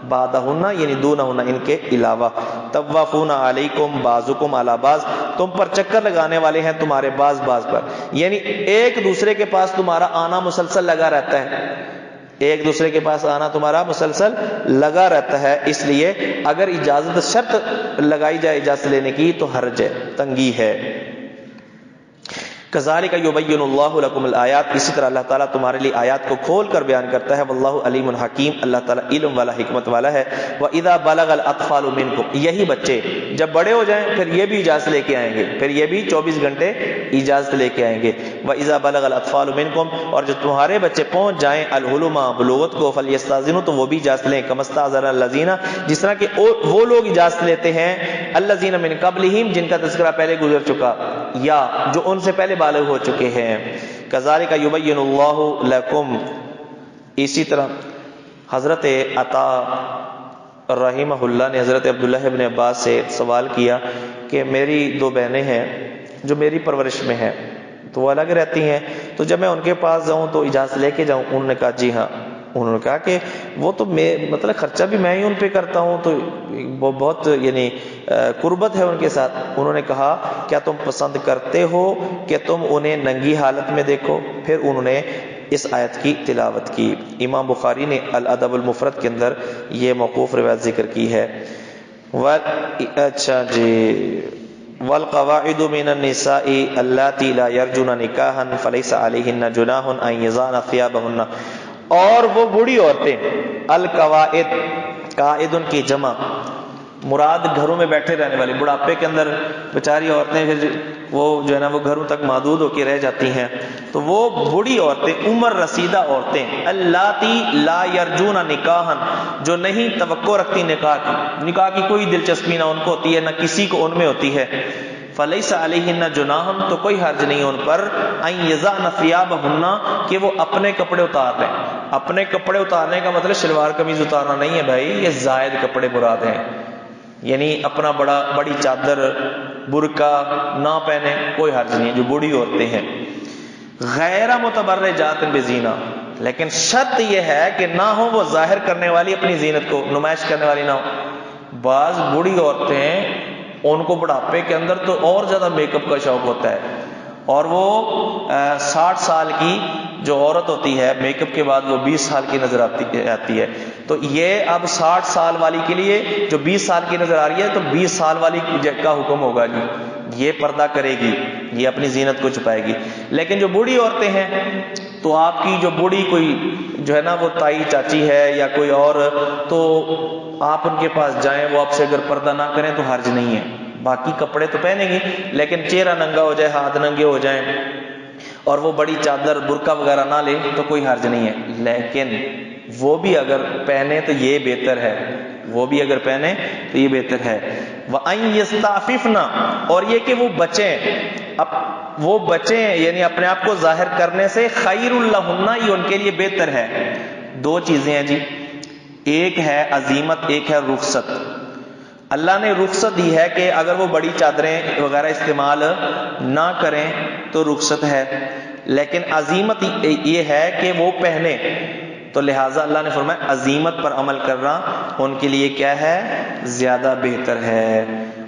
بعدہن یعنی دونہن، ان کے علاوہ، طوافون علیکم بعضکم علی بعض، تم پر چکر لگانے والے ہیں تمہارے بعض پر، یعنی ایک دوسرے کے پاس تمہارا آنا مسلسل لگا رہتا ہے، ایک دوسرے کے پاس آنا تمہارا مسلسل لگا رہتا ہے، اس لیے اگر اجازت شرط لگائی جائے اجازت لینے کی تو حرج ہے، تنگی ہے۔ کذالک یبین اللہ لکم الآیات، اسی طرح اللہ تعالیٰ تمہارے لیے آیات کو کھول کر بیان کرتا ہے، واللہ علیم حکیم، اللہ تعالیٰ علم والا حکمت والا ہے۔ وَإِذَا بَلَغَ الْأَطْفَالُ مِنْكُمْ، یہی بچے جب بڑے ہو جائیں پھر یہ بھی اجازت لے کے آئیں گے، پھر یہ بھی 24 گھنٹے اجازت لے کے آئیں گے۔ وَإِذَا بَلَغَ الْأَطْفَالُ مِنْكُمْ، اور جب تمہارے بچے پہنچ جائیں الحلم، بلوغت کو، فَلْيَسْتَأْذِنُوا، تو وہ بھی اجازت لیں، كَمَا اسْتَأْذَنَ الَّذِينَ، جس طرح کہ وہ لوگ اجازت لیتے ہیں، الَّذِينَ مِنْ قَبْلِهِمْ، جن کا تذکرہ پہلے گزر چکا یا جو ان سے پہلے بالغ ہو چکے ہیں۔ کذالک یبین اللہ لکم، اسی طرح حضرت عطا رحمہ اللہ نے حضرت عبداللہ ابن عباس سے سوال کیا کہ میری 2 بہنیں ہیں جو میری پرورش میں ہیں، تو وہ الگ رہتی ہیں، تو جب میں ان کے پاس جاؤں تو اجازت لے کے جاؤں؟ انہوں نے کہا جی ہاں۔ انہوں نے کہا کہ وہ تو مطلب خرچہ بھی میں ہی ان پہ کرتا ہوں، تو وہ بہت یعنی قربت ہے ان کے ساتھ۔ انہوں نے کہا کیا تم پسند کرتے ہو کہ تم انہیں ننگی حالت میں دیکھو؟ پھر انہوں نے اس آیت کی تلاوت کی۔ امام بخاری نے الادب المفرد کے اندر یہ موقوف روایت ذکر کی ہے۔ اچھا جی، والقواعد من النساء اللاتي لا يرجون نکاحا فليس عليهن جناح ان يضعن ثيابهن، اور وہ بوڑھی عورتیں، القواعد، قائد کی جمع مراد گھروں میں بیٹھے رہنے والی، بڑھاپے کے اندر بیچاری عورتیں پھر وہ جو ہے نا وہ گھروں تک محدود ہو کے رہ جاتی ہیں، تو وہ بوڑھی عورتیں، عمر رسیدہ عورتیں، اللاتی لا یرجون نکاحا، جو نہیں توقع رکھتی نکاح کی کوئی دلچسپی نہ ان کو ہوتی ہے نہ کسی کو ان میں ہوتی ہے، فلیس علیہن جناح، تو کوئی حرج نہیں ان پر، ان یضعن ثیابہن، کہ وہ اپنے کپڑے اتار لیں۔ اپنے کپڑے اتارنے کا مطلب شلوار قمیض اتارنا نہیں ہے بھائی، یہ زائد کپڑے مراد ہیں، یعنی اپنا بڑی چادر، برقع نہ پہنے، کوئی حرج نہیں ہے جو بوڑھی عورتیں ہیں۔ غیر متبرجات بزینہ، لیکن شرط یہ ہے کہ نہ ہو وہ ظاہر کرنے والی، اپنی زینت کو نمائش کرنے والی نہ ہو۔ بعض بوڑھی عورتیں ان کو بڑھاپے کے اندر تو اور زیادہ میک اپ کا شوق ہوتا ہے، اور وہ 60 سال کی جو عورت ہوتی ہے میک اپ کے بعد وہ 20 سال کی نظر آتی ہے، تو یہ اب 60 سال والی کے لیے جو 20 سال کی نظر آ رہی ہے تو 20 سال والی کا حکم ہوگا جی، یہ پردہ کرے گی، یہ اپنی زینت کو چھپائے گی۔ لیکن جو بوڑھی عورتیں ہیں تو آپ کی جو بوڑھی کوئی جو ہے نا وہ تائی چاچی ہے یا کوئی اور، تو آپ ان کے پاس جائیں، وہ آپ سے اگر پردہ نہ کریں تو حرج نہیں ہے، باقی کپڑے تو پہنیں گی لیکن چہرہ ننگا ہو جائے، ہاتھ ننگے ہو جائیں اور وہ بڑی چادر برقع وغیرہ نہ لے تو کوئی حرج نہیں ہے، لیکن وہ بھی اگر پہنے تو یہ بہتر ہے، وہ بھی اگر پہنے تو یہ بہتر ہے۔ وَأَن يَسْتَعْفِفْنَا، اور یہ کہ وہ بچیں یعنی اپنے آپ کو ظاہر کرنے سے، خیر لہن، یہ ان کے لیے بہتر ہے۔ 2 چیزیں ہیں جی، ایک ہے عزیمت، ایک ہے رخصت۔ اللہ نے رخصت دی ہے کہ اگر وہ بڑی چادریں وغیرہ استعمال نہ کریں تو رخصت ہے، لیکن عزیمت یہ ہے کہ وہ پہنے، تو لہٰذا اللہ نے فرمایا عزیمت پر عمل کرنا ان کے لیے کیا ہے؟ زیادہ بہتر ہے۔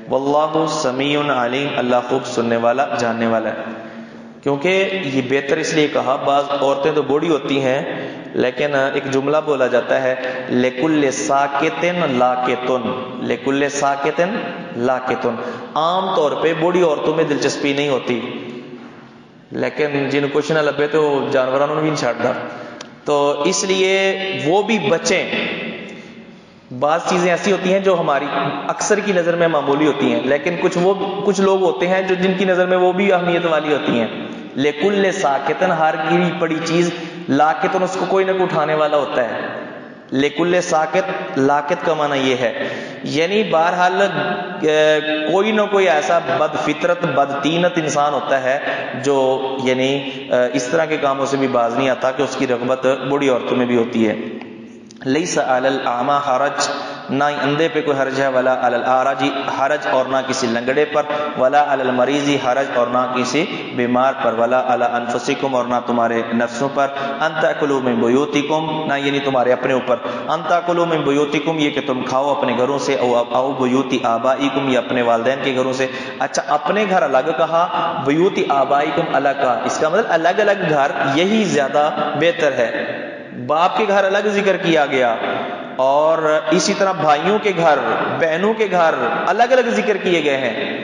واللہ سمیع علیم، اللہ خوب سننے والا جاننے والا ہے۔ کیونکہ یہ بہتر اس لیے کہا، بعض عورتیں تو بوڑھی ہوتی ہیں لیکن ایک جملہ بولا جاتا ہے، لِكُلِّ سَاكِتٍ لَاكِتٌ، لِكُلِّ سَاكِتٍ لَاكِتٌ، عام طور پہ بوڑھی عورتوں میں دلچسپی نہیں ہوتی، لیکن جن کچھ نہ لبے تو جانوروں نے بھی نہیں چھاڑتا، تو اس لیے وہ بھی بچیں، بعض چیزیں ایسی ہوتی ہیں جو ہماری اکثر کی نظر میں معمولی ہوتی ہیں، لیکن کچھ لوگ ہوتے ہیں جو جن کی نظر میں وہ بھی اہمیت والی ہوتی ہیں. لکل ساکتن، ہر گری پڑی چیز، لاکتن اس کو کوئی نہ کوئی اٹھانے والا ہوتا ہے. لکل ساکت، لاکت کا معنی یہ ہے، یعنی بہرحال کوئی نہ کوئی ایسا بد فطرت بد تینت انسان ہوتا ہے جو یعنی اس طرح کے کاموں سے بھی باز نہیں آتا کہ اس کی رغبت بوڑھی عورتوں میں بھی ہوتی ہے. لیس علی الاعمی حرج، نہ اندھے پہ کوئی حرج ہے، ولا علی الاعرج حرج، اور نہ کسی لنگڑے پر، ولا علی المریض حرج، اور نہ کسی بیمار پر، ولا علی انفسکم، اور نہ تمہارے نفسوں پر، ان تاکلوا من بیوتکم، نہ یعنی تمہارے اپنے اوپر، ان تاکلوا من بیوتکم یہ کہ تم کھاؤ اپنے گھروں سے، او بیوت آبائکم یا اپنے والدین کے گھروں سے. اچھا اپنے گھر الگ کہا، بیوت آبائکم الگ کہا، اس کا مطلب الگ الگ گھر یہی زیادہ بہتر ہے. باپ کے گھر الگ ذکر کیا گیا، اور اسی طرح بھائیوں کے گھر بہنوں کے گھر الگ الگ ذکر کیے گئے ہیں.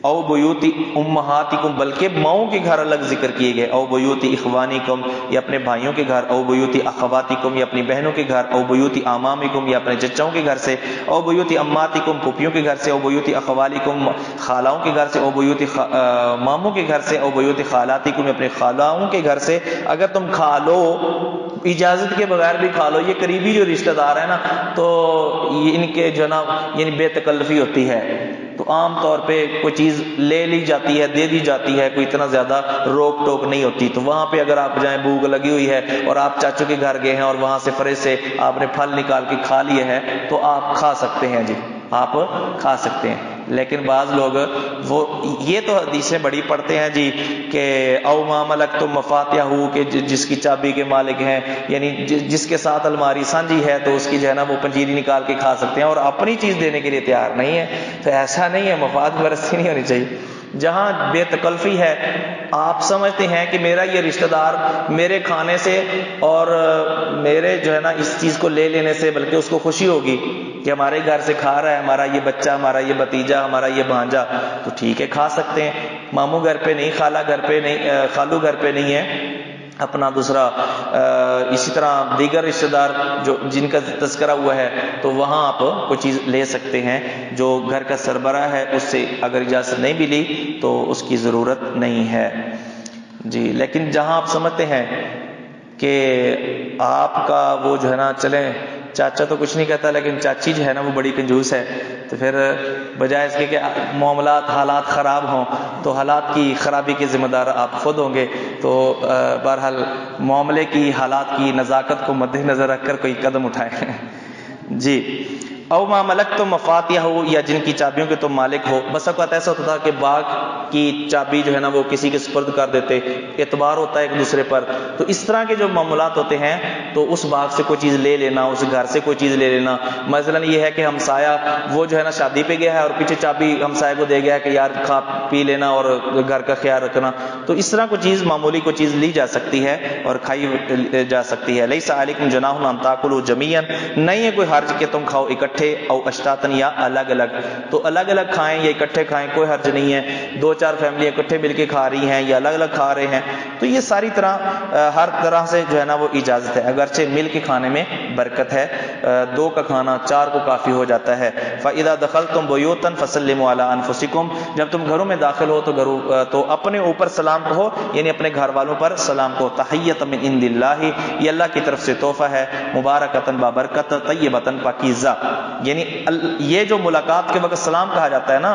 او بیوت امہاتکم، بلکہ ماؤں کے گھر الگ ذکر کیے گئے. او بیوت اخوانکم، یا اپنے بھائیوں کے گھر. او بیوت اخواتکم، یا اپنی بہنوں کے گھر. او بیوت امامکم، یا اپنے چچاؤں کے گھر سے. او بیوت اماتکم، پھوپھیوں کے گھر سے. او بیوت اخوالکم، خالاؤں کے گھر سے. او بیوت ماموں کے گھر سے. او بیوت خالاتکم، اپنے خالاؤں کے گھر سے. اگر تم کھا لو اجازت کے بغیر بھی کھا لو، یہ قریبی جو رشتہ دار ہیں نا، تو ان کے جو نا یعنی بے تکلفی ہوتی ہے، تو عام طور پہ کوئی چیز لے لی جاتی ہے، دے دی جاتی ہے، کوئی اتنا زیادہ روک ٹوک نہیں ہوتی. تو وہاں پہ اگر آپ جائیں، بھوک لگی ہوئی ہے اور آپ چاچو کے گھر گئے ہیں اور وہاں سے فریج سے آپ نے پھل نکال کے کھا لیے ہیں، تو آپ کھا سکتے ہیں جی، آپ کھا سکتے ہیں. لیکن بعض لوگ وہ یہ تو حدیثیں بڑی پڑھتے ہیں جی کہ او ما ملکتم مفاتحہ، کہ جس کی چابی کے مالک ہیں، یعنی جس کے ساتھ الماری سانجھی ہے تو اس کی جو ہے نا وہ پنجیری نکال کے کھا سکتے ہیں، اور اپنی چیز دینے کے لیے تیار نہیں ہے. تو ایسا نہیں ہے، مفاد پرستی نہیں ہونی چاہیے. جہاں بے تکلفی ہے، آپ سمجھتے ہیں کہ میرا یہ رشتہ دار میرے کھانے سے اور میرے جو ہے نا اس چیز کو لے لینے سے بلکہ اس کو خوشی ہوگی کہ ہمارے گھر سے کھا رہا ہے، ہمارا یہ بچہ، ہمارا یہ بھتیجا، ہمارا یہ بھانجا، تو ٹھیک ہے کھا سکتے ہیں. ماموں گھر پہ نہیں، خالہ گھر پہ نہیں، خالو گھر پہ نہیں ہے اپنا دوسرا، اسی طرح دیگر رشتہ دار جو جن کا تذکرہ ہوا ہے، تو وہاں آپ کوئی چیز لے سکتے ہیں. جو گھر کا سربراہ ہے اس سے اگر اجازت نہیں بھی لی تو اس کی ضرورت نہیں ہے جی. لیکن جہاں آپ سمجھتے ہیں کہ آپ کا وہ جو ہے نا، چلیں چاچا تو کچھ نہیں کہتا لیکن چاچی جو ہے نا وہ بڑی کنجوس ہے، تو پھر بجائے اس کے کہ معاملات حالات خراب ہوں تو حالات کی خرابی کے ذمہ دار آپ خود ہوں گے. تو بہرحال معاملے کی حالات کی نزاکت کو مد نظر رکھ کر کوئی قدم اٹھائیں جی. او ما ملکتم مفاتحہ، یا جن کی چابیوں کے تم مالک ہو. بس اوقات ایسا ہوتا تھا کہ باغ کی چابی جو ہے نا وہ کسی کے سپرد کر دیتے، اعتبار ہوتا ہے ایک دوسرے پر. تو اس طرح کے جو معاملات ہوتے ہیں تو اس باغ سے کوئی چیز لے لینا، اس گھر سے کوئی چیز لے لینا. مثلا یہ ہے کہ ہمسایہ وہ جو ہے نا شادی پہ گیا ہے اور پیچھے چابی ہمسایہ کو دے گیا ہے کہ یار کھا پی لینا اور گھر کا خیال رکھنا، تو اس طرح کوئی چیز معمولی کوئی چیز لی جا سکتی ہے اور کھائی جا سکتی ہے. لیس علیکم جناح ان تاکلوا جمیعا، نہیں ہے کوئی حرج کہ تم کھاؤ اکٹھے، او اشتاتن یا الگ الگ. تو الگ الگ کھائیں یا اکٹھے کھائیں کوئی حرج نہیں ہے. دو چار فیملی اکٹھے مل کے کھا رہی ہیں یا الگ الگ کھا رہے ہیں، تو یہ ساری طرح ہر طرح سے جو ہے نا وہ اجازت ہے. اگرچہ مل کے کھانے میں برکت ہے، دو کا کھانا چار کو کافی ہو جاتا ہے. فَإِذَا دَخَلْتُمْ بُيُوتًا فَسَلِّمُوا عَلَىٰ أَنفُسِكُمْ، جب تم گھروں میں داخل ہو تو اپنے اوپر سلام کہو، یعنی اپنے گھر والوں پر سلام کہو. تحیۃ من عند اللہ، یہ اللہ کی طرف سے تحفہ ہے. مبارکتاً بابرکت، طیبتاً پاکیزہ، یعنی یہ جو ملاقات کے وقت سلام کہا جاتا ہے نا،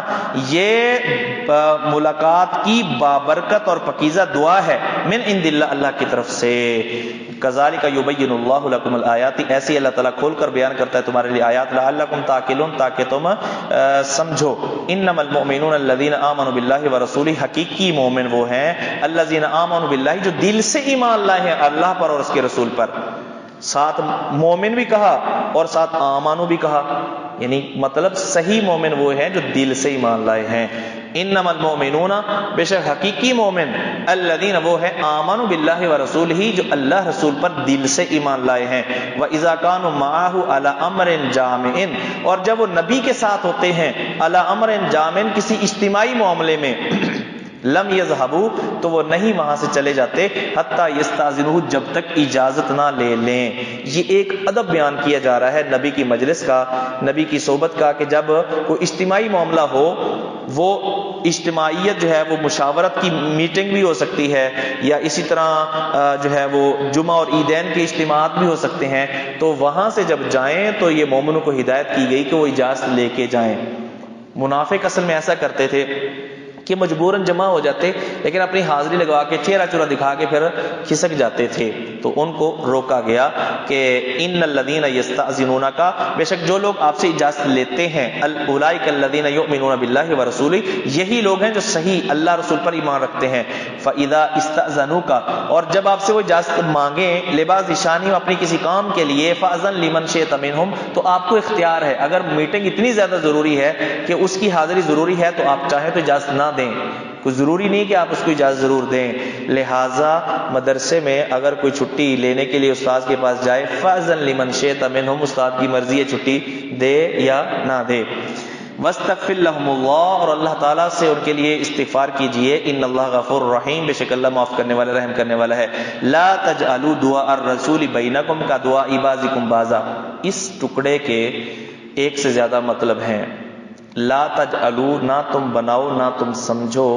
یہ ملاقات کی بابرکت اور پاکیزہ دعا ہے من عند اللہ، اللہ کی طرف سے. کذالک یبین اللہ لکم الآیات، ایسی اللہ تعالیٰ کھول کر بیان کرتا ہے تمہارے لیے آیات. لعلکم تعقلون، تاکہ تم سمجھو. انما المؤمنون الذین آمنوا باللہ ورسولہ، حقیقی مومن وہ ہیں الذین آمنوا باللہ، جو دل سے ایمان لائے ہیں اللہ پر اور اس کے رسول پر. ساتھ مومن بھی کہا اور ساتھ آمانو بھی کہا، یعنی مطلب صحیح مومن وہ ہیں جو دل سے ایمان لائے ہیں. انما المؤمنون، بے شک حقیقی مومن، الذین وہ ہے آمنوا باللہ ورسولہ، جو اللہ رسول پر دل سے ایمان لائے ہیں. واذا كانوا معه على امر جامع، اور جب وہ نبی کے ساتھ ہوتے ہیں علی امر جامع، کسی اجتماعی معاملے میں، لم یذهبوا تو وہ نہیں وہاں سے چلے جاتے حتی یستاذنوہ جب تک اجازت نہ لے لیں. یہ ایک ادب بیان کیا جا رہا ہے نبی کی مجلس کا, نبی کی صحبت کا, کہ جب کوئی اجتماعی معاملہ ہو, وہ اجتماعیت جو ہے وہ مشاورت کی میٹنگ بھی ہو سکتی ہے, یا اسی طرح جو ہے وہ جمعہ اور عیدین کے اجتماعات بھی ہو سکتے ہیں, تو وہاں سے جب جائیں تو یہ مومنوں کو ہدایت کی گئی کہ وہ اجازت لے کے جائیں. منافق اصل میں ایسا کرتے تھے کہ مجبوراً جمع ہو جاتے لیکن اپنی حاضری لگوا کے چہرہ چورا دکھا کے پھر کھسک جاتے تھے, تو ان کو روکا گیا کہ ان الذین یستأذنونک, بے شک جو لوگ آپ سے اجازت لیتے ہیں, اولئک الذین یؤمنون باللہ ورسولہ, یہی لوگ ہیں جو صحیح اللہ رسول پر ایمان رکھتے ہیں. فاذا استأذنوک, اور جب آپ سے وہ اجازت مانگیں لباس نشانی اپنی کسی کام کے لیے, فاذن لمن شئت منہم, تو آپ کو اختیار ہے, اگر میٹنگ اتنی زیادہ ضروری ہے کہ اس کی حاضری ضروری ہے تو آپ چاہیں تو اجازت نہ دیں, کوئی ضروری نہیں کہ آپ اس کو اجازت ضرور دیں. لہٰذا مدرسے میں اگر کوئی چھٹی لینے کے لیے استاد کے پاس جائے, فاذن لمن شئت منہم, استاد کی مرضی ہے چھٹی دے یا نہ دے. واستغفر لهم اللہ, اور اللہ تعالیٰ سے ان کے لیے استغفار کیجئے, ان اللہ غفور رحیم, بے شک اللہ معاف کرنے والا رحم کرنے والا ہے. لا تجعلوا دعاء الرسول بینکم کا دعاء بعضکم بعضا, اس ٹکڑے کے ایک سے زیادہ مطلب ہیں. لا تجعلوا, نہ تم بناؤ نہ تم سمجھو,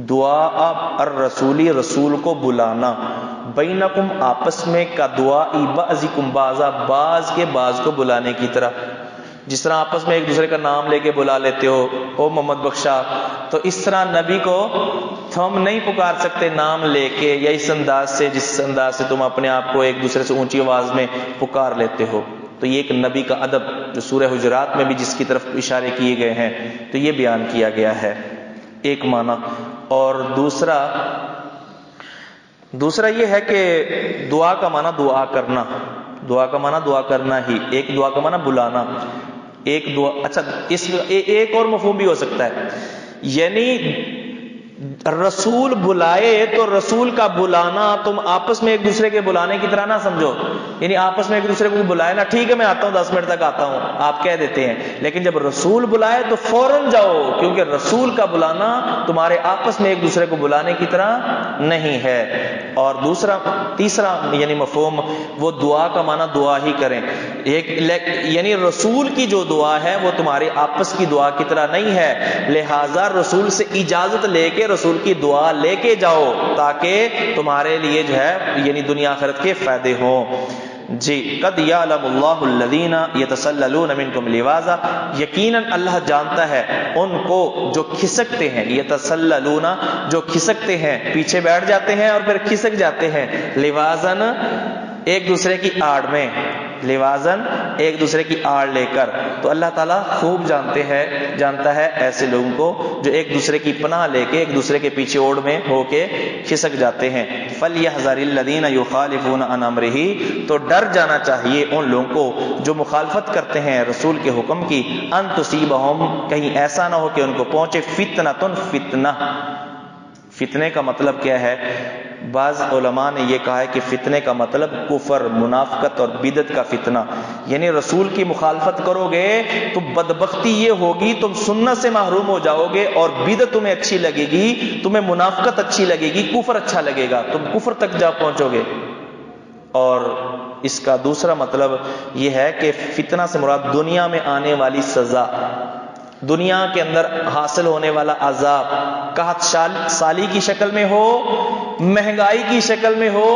دعا الرسولی, رسول کو بلانا, بینکم آپس میں, کا دعاء بعضکم بعضا, بعض کے بعض کو بلانے کی طرح. جس طرح آپس میں ایک دوسرے کا نام لے کے بلا لیتے ہو, او محمد بخشا, تو اس طرح نبی کو ہم نہیں پکار سکتے نام لے کے, یا اس انداز سے جس انداز سے تم اپنے آپ کو ایک دوسرے سے اونچی آواز میں پکار لیتے ہو. تو یہ ایک نبی کا ادب جو سورہ حجرات میں بھی جس کی طرف اشارے کیے گئے ہیں, تو یہ بیان کیا گیا ہے, ایک معنی. اور دوسرا یہ ہے کہ دعا کا معنی دعا کرنا, دعا کا معنی دعا کرنا ہی, ایک دعا کا معنی بلانا, ایک دعا. اچھا, اس ایک اور مفہوم بھی ہو سکتا ہے, یعنی رسول بلائے تو رسول کا بلانا تم آپس میں ایک دوسرے کے بلانے کی طرح نہ سمجھو, یعنی آپس میں ایک دوسرے کو بلائے نا, ٹھیک ہے میں آتا ہوں 10 منٹ تک آتا ہوں, آپ کہہ دیتے ہیں, لیکن جب رسول بلائے تو فوراً جاؤ, کیونکہ رسول کا بلانا تمہارے آپس میں ایک دوسرے کو بلانے کی طرح نہیں ہے. اور تیسرا یعنی مفہوم, وہ دعا کا معنی دعا ہی کریں, یعنی رسول کی جو دعا ہے وہ تمہارے آپس کی دعا کی طرح نہیں ہے, لہٰذا رسول سے اجازت لے کے رسول کی دعا لے کے جاؤ تاکہ تمہارے لیے جو ہے یعنی دنیا آخرت کے فائدے ہوں. جی, قد یعلم اللہ الذین یتسللون منکم لواذا, یقیناً اللہ جانتا ہے ان کو جو کھسکتے ہیں, یتسللون جو کھسکتے ہیں, پیچھے بیٹھ جاتے ہیں اور پھر کھسک جاتے ہیں, لوازن ایک دوسرے کی آڑ میں, لوازن ایک دوسرے کی آڑ لے کر. تو اللہ تعالیٰ خوب جانتا ہے ایسے لوگوں کو جو ایک دوسرے کی پناہ لے کے ایک دوسرے کے پیچھے اوڑ میں ہو کے کھسک جاتے ہیں. فَلْيَحْذَرِ الَّذِينَ يُخَالِفُونَ عَنْ أَمْرِهِ, تو ڈر جانا چاہیے ان لوگوں کو جو مخالفت کرتے ہیں رسول کے حکم کی, ان تصیبہم, کہیں ایسا نہ ہو کہ ان کو پہنچے فتنۃ, فتنہ. فتنے کا مطلب کیا ہے؟ بعض علماء نے یہ کہا ہے کہ فتنے کا مطلب کفر, منافقت اور بدعت کا فتنہ, یعنی رسول کی مخالفت کرو گے تو بدبختی یہ ہوگی تم سنت سے محروم ہو جاؤ گے, اور بدعت تمہیں اچھی لگے گی, تمہیں منافقت اچھی لگے گی, کفر اچھا لگے گا, تم کفر تک جا پہنچو گے. اور اس کا دوسرا مطلب یہ ہے کہ فتنہ سے مراد دنیا میں آنے والی سزا, دنیا کے اندر حاصل ہونے والا عذاب, قحط سالی کی شکل میں ہو, مہنگائی کی شکل میں ہو,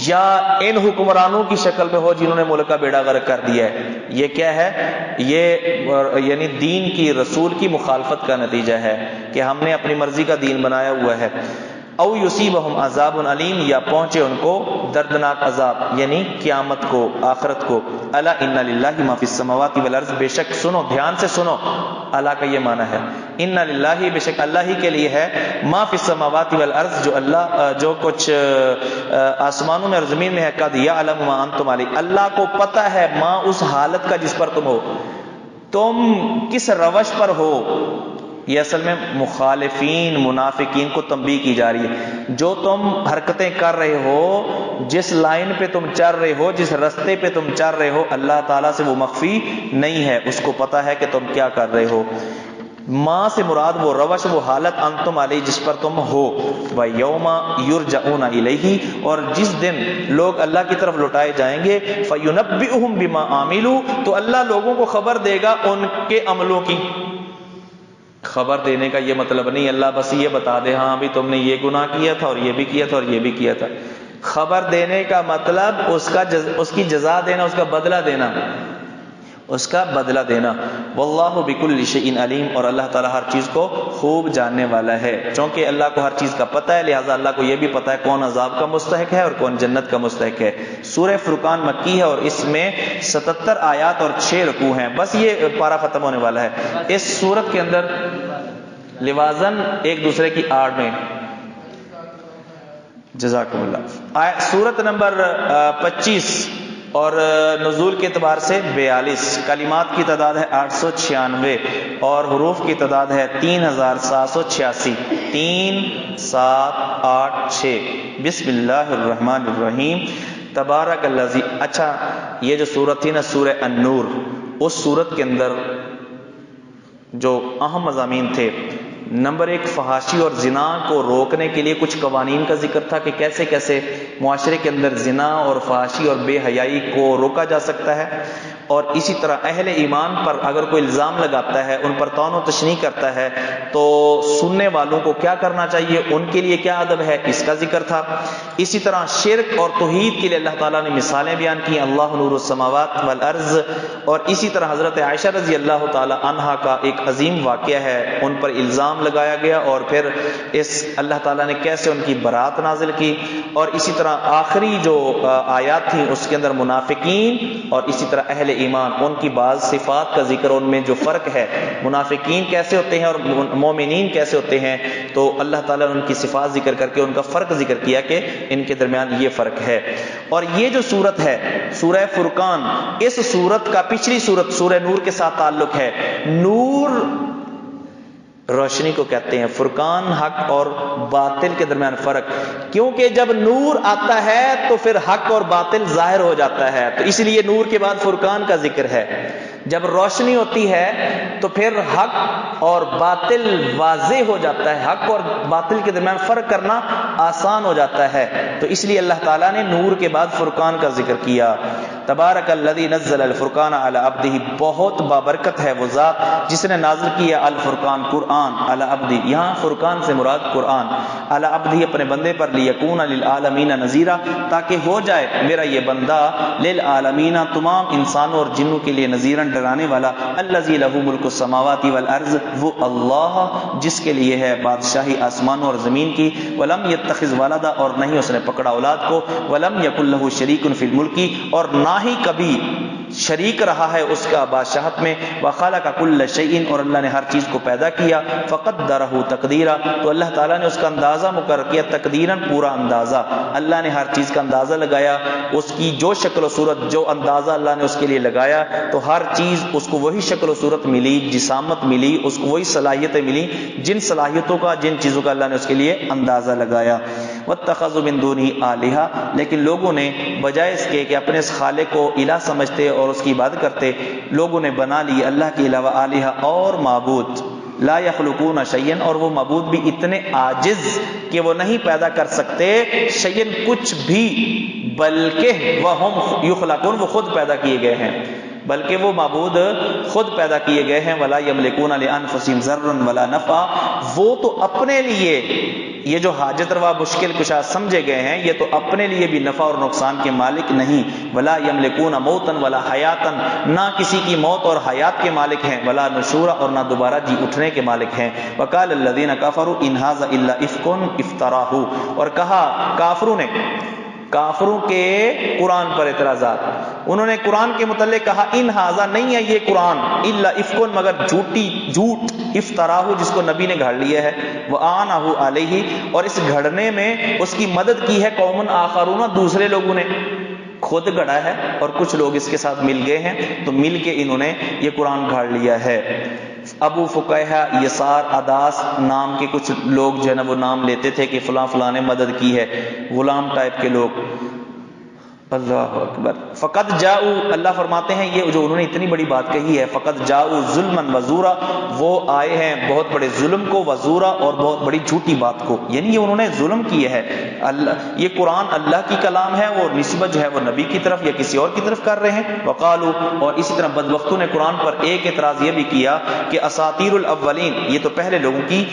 یا ان حکمرانوں کی شکل میں ہو جنہوں نے ملک کا بیڑا غرق کر دیا ہے. یہ کیا ہے؟ یہ یعنی دین کی, رسول کی مخالفت کا نتیجہ ہے کہ ہم نے اپنی مرضی کا دین بنایا ہوا ہے. او یصیبہم عذاب علیم, یا پہنچے ان کو دردناک عذاب, یعنی قیامت کو, آخرت کو. الا ان للہ ما فی السماوات والارض, بے شک سنو, دھیان سے سنو, اللہ کا یہ معنی ہے, ان للہ, بے شک اللہ ہی کے لیے ہے, ما فی السماوات والارض, جو اللہ جو کچھ آسمانوں میں اور زمین میں ہے, قد یعلم ما انتم علیہ, اللہ کو پتہ ہے ما, اس حالت کا جس پر تم ہو, تم کس روش پر ہو. یہ اصل میں مخالفین منافقین کو تنبیہ کی جا رہی ہے, جو تم حرکتیں کر رہے ہو, جس لائن پہ تم چل رہے ہو, جس رستے پہ تم چل رہے ہو, اللہ تعالیٰ سے وہ مخفی نہیں ہے, اس کو پتہ ہے کہ تم کیا کر رہے ہو. ماں سے مراد وہ روش، وہ حالت انتم علیہ جس پر تم ہو، وَيَوْمَ يُرْجَعُونَ إِلَيْهِ اور جس دن لوگ اللہ کی طرف لوٹائے جائیں گے، فَيُنَبِّئُهُم بِمَا عَمِلُوا تو اللہ لوگوں کو خبر دے گا ان کے عملوں کی۔ خبر دینے کا یہ مطلب نہیں اللہ بس یہ بتا دے ہاں بھی تم نے یہ گناہ کیا تھا اور یہ بھی کیا تھا اور یہ بھی کیا تھا۔ خبر دینے کا مطلب اس کی جزا دینا، اس کا بدلہ دینا، اس کا بدلہ دینا۔ واللہ بکل شیء علیم اور اللہ تعالیٰ ہر چیز کو خوب جاننے والا ہے۔ چونکہ اللہ کو ہر چیز کا پتہ ہے، لہٰذا اللہ کو یہ بھی پتہ ہے کون عذاب کا مستحق ہے اور کون جنت کا مستحق ہے۔ سورہ فرقان مکی ہے اور اس میں 77 آیات اور 6 رکوع ہیں، بس یہ پارہ ختم ہونے والا ہے۔ اس سورت کے اندر لوازن ایک دوسرے کی آڑ میں، جزاکم اللہ، سورت نمبر 25 اور نزول کے اعتبار سے 42، کلمات کی تعداد ہے 896 اور حروف کی تعداد ہے 3786، 3786۔ بسم اللہ الرحمن الرحیم، تبارک الذی۔ اچھا یہ جو سورت تھی نا سورہ النور، اس سورت کے اندر جو اہم مضامین تھے، نمبر 1 فحاشی اور زنا کو روکنے کے لیے کچھ قوانین کا ذکر تھا کہ کیسے کیسے معاشرے کے اندر زنا اور فحاشی اور بے حیائی کو روکا جا سکتا ہے، اور اسی طرح اہل ایمان پر اگر کوئی الزام لگاتا ہے، ان پر طعن و تشنیع کرتا ہے تو سننے والوں کو کیا کرنا چاہیے، ان کے لیے کیا ادب ہے، اس کا ذکر تھا۔ اسی طرح شرک اور توحید کے لیے اللہ تعالیٰ نے مثالیں بیان کی، اللہ نور السماوات والارض، اور اسی طرح حضرت عائشہ رضی اللہ تعالی عنہا کا ایک عظیم واقعہ ہے، ان پر الزام لگایا گیا اور پھر اس اللہ تعالیٰ نے کیسے ان کی برات نازل کی، اور اسی طرح آخری جو آیات تھی اس کے اندر منافقین اور اسی طرح اہل ایمان، ان کی بعض صفات کا ذکر، ان میں جو فرق ہے، منافقین کیسے ہوتے ہیں اور مومنین کیسے ہوتے ہیں، تو اللہ تعالیٰ نے ان کی صفات ذکر کر کے ان کا فرق ذکر کیا کہ ان کے درمیان یہ فرق ہے۔ اور یہ جو سورت ہے سورہ فرقان، اس سورت کا پچھلی سورت سورہ نور کے ساتھ تعلق ہے۔ نور روشنی کو کہتے ہیں، فرقان حق اور باطل کے درمیان فرق، کیونکہ جب نور آتا ہے تو پھر حق اور باطل ظاہر ہو جاتا ہے، تو اس لیے نور کے بعد فرقان کا ذکر ہے۔ جب روشنی ہوتی ہے تو پھر حق اور باطل واضح ہو جاتا ہے، حق اور باطل کے درمیان فرق کرنا آسان ہو جاتا ہے، تو اس لیے اللہ تعالیٰ نے نور کے بعد فرقان کا ذکر کیا۔ تبارک الذی نزل الفرقان علی عبدہ، بہت بابرکت ہے وہ ذات جس نے نازل کیا الفرقان، قرآن، علی عبدہ، یہاں فرقان سے مراد قرآن، علی عبدہ، اپنے بندے پر، لیکون للعالمین نذیرا، تاکہ ہو جائے میرا یہ بندہ للعالمین، تمام انسانوں اور جنوں کے لیے نذیرا، ڈرانے والا۔ الذی لہ ملک السماوات والارض، وہ اللہ جس کے لیے ہے بادشاہی آسمانوں اور زمین کی، ولم یتخذ ولدا، اور نہیں اس نے پکڑا اولاد کو، ولم یکن لہ شریک فی الملک، اور نہ ہی کبھی شریک رہا ہے اس کا بادشاہت میں، وخلق کل شیء، اور اللہ نے ہر چیز کو پیدا کیا، فقدرہ تقدیرا، تو اللہ تعالیٰ نے اس کا اندازہ مقرر کیا، تقدیرا، پورا اندازہ، اللہ نے ہر چیز کا اندازہ لگایا، اس کی جو شکل و صورت، جو اندازہ اللہ نے اس کے لیے لگایا، تو ہر چیز اس کو وہی شکل و صورت ملی، جسامت ملی، اس کو وہی صلاحیتیں ملی، جن صلاحیتوں کا، جن چیزوں کا اللہ نے اس کے لیے اندازہ لگایا۔ واتخذوا من دونہ آلہہ، لیکن لوگوں نے بجائے اس کے کہ اپنے اس خالق کو الہ سمجھتے اور اس کی عبادت کرتے، لوگوں نے بنا لی اللہ کے علاوہ آلہہ اور معبود، لا یخلقون شیئا، اور وہ معبود بھی اتنے عاجز کہ وہ نہیں پیدا کر سکتے شیئا، کچھ بھی، بلکہ وہم یخلقون، وہ خود پیدا کیے گئے ہیں، بلکہ وہ معبود خود پیدا کیے گئے ہیں۔ ولا یملکون لانفسہم ضرا ولا نفعا، وہ تو اپنے لیے، یہ جو حاجت روا مشکل کشا سمجھے گئے ہیں، یہ تو اپنے لیے بھی نفع اور نقصان کے مالک نہیں۔ ولا یملکون موتا ولا حیاتا، نہ کسی کی موت اور حیات کے مالک ہیں، ولا نشورا، اور نہ دوبارہ جی اٹھنے کے مالک ہیں۔ وقال الذین کفروا ان ھذا الا افک افتراہ، اور کہا کافروں نے، کافروں کے قرآن پر اعتراضات، انہوں نے قرآن کے متعلق کہا ان ھذا، نہیں ہے یہ قرآن، الا افکن، مگر جھوٹ، افتراہ، جس کو نبی نے گھڑ لیا ہے، وآنہ علیہ، اور اس گھڑنے میں اس کی مدد کی ہے قوم آخرون، دوسرے لوگوں نے، خود گھڑا ہے اور کچھ لوگ اس کے ساتھ مل گئے ہیں، تو مل کے انہوں نے یہ قرآن گھڑ لیا ہے۔ ابو فقیہ یسار اداس نام کے کچھ لوگ جو ہے نا وہ نام لیتے تھے کہ فلاں فلاں نے مدد کی ہے، غلام ٹائپ کے لوگ، اللہ اکبر. فقط جاؤ، اللہ فرماتے ہیں یہ جو انہوں نے اتنی بڑی بات کہی ہے، فقط جاؤ ظلمن وزورا، وہ آئے ہیں بہت بڑے ظلم کو، وزورا اور بہت بڑی جھوٹی بات کو، یعنی یہ انہوں نے ظلم کیا ہے. یہ قرآن اللہ کی کلام ہے، وہ نسبت جو ہے وہ نبی کی طرف یا کسی اور کی طرف کر رہے ہیں. وقالو، اور اسی طرح بدبختوں نے قرآن پر ایک اعتراض یہ بھی کیا کہ اساطیر الاولین، یہ تو پہلے لوگوں کی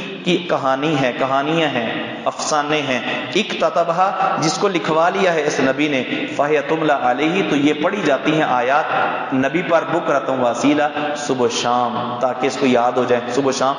کہانی ہے، کہانیاں ہیں، افسانے ہیں. اکتتبھا، جس کو لکھوا لیا ہے اس نبی نے، فہی تملا علیہ، تو یہ پڑھی جاتی ہیں آیات نبی پر بکرۃ واصیلا، صبح شام، تاکہ اس کو یاد ہو جائے. صبح شام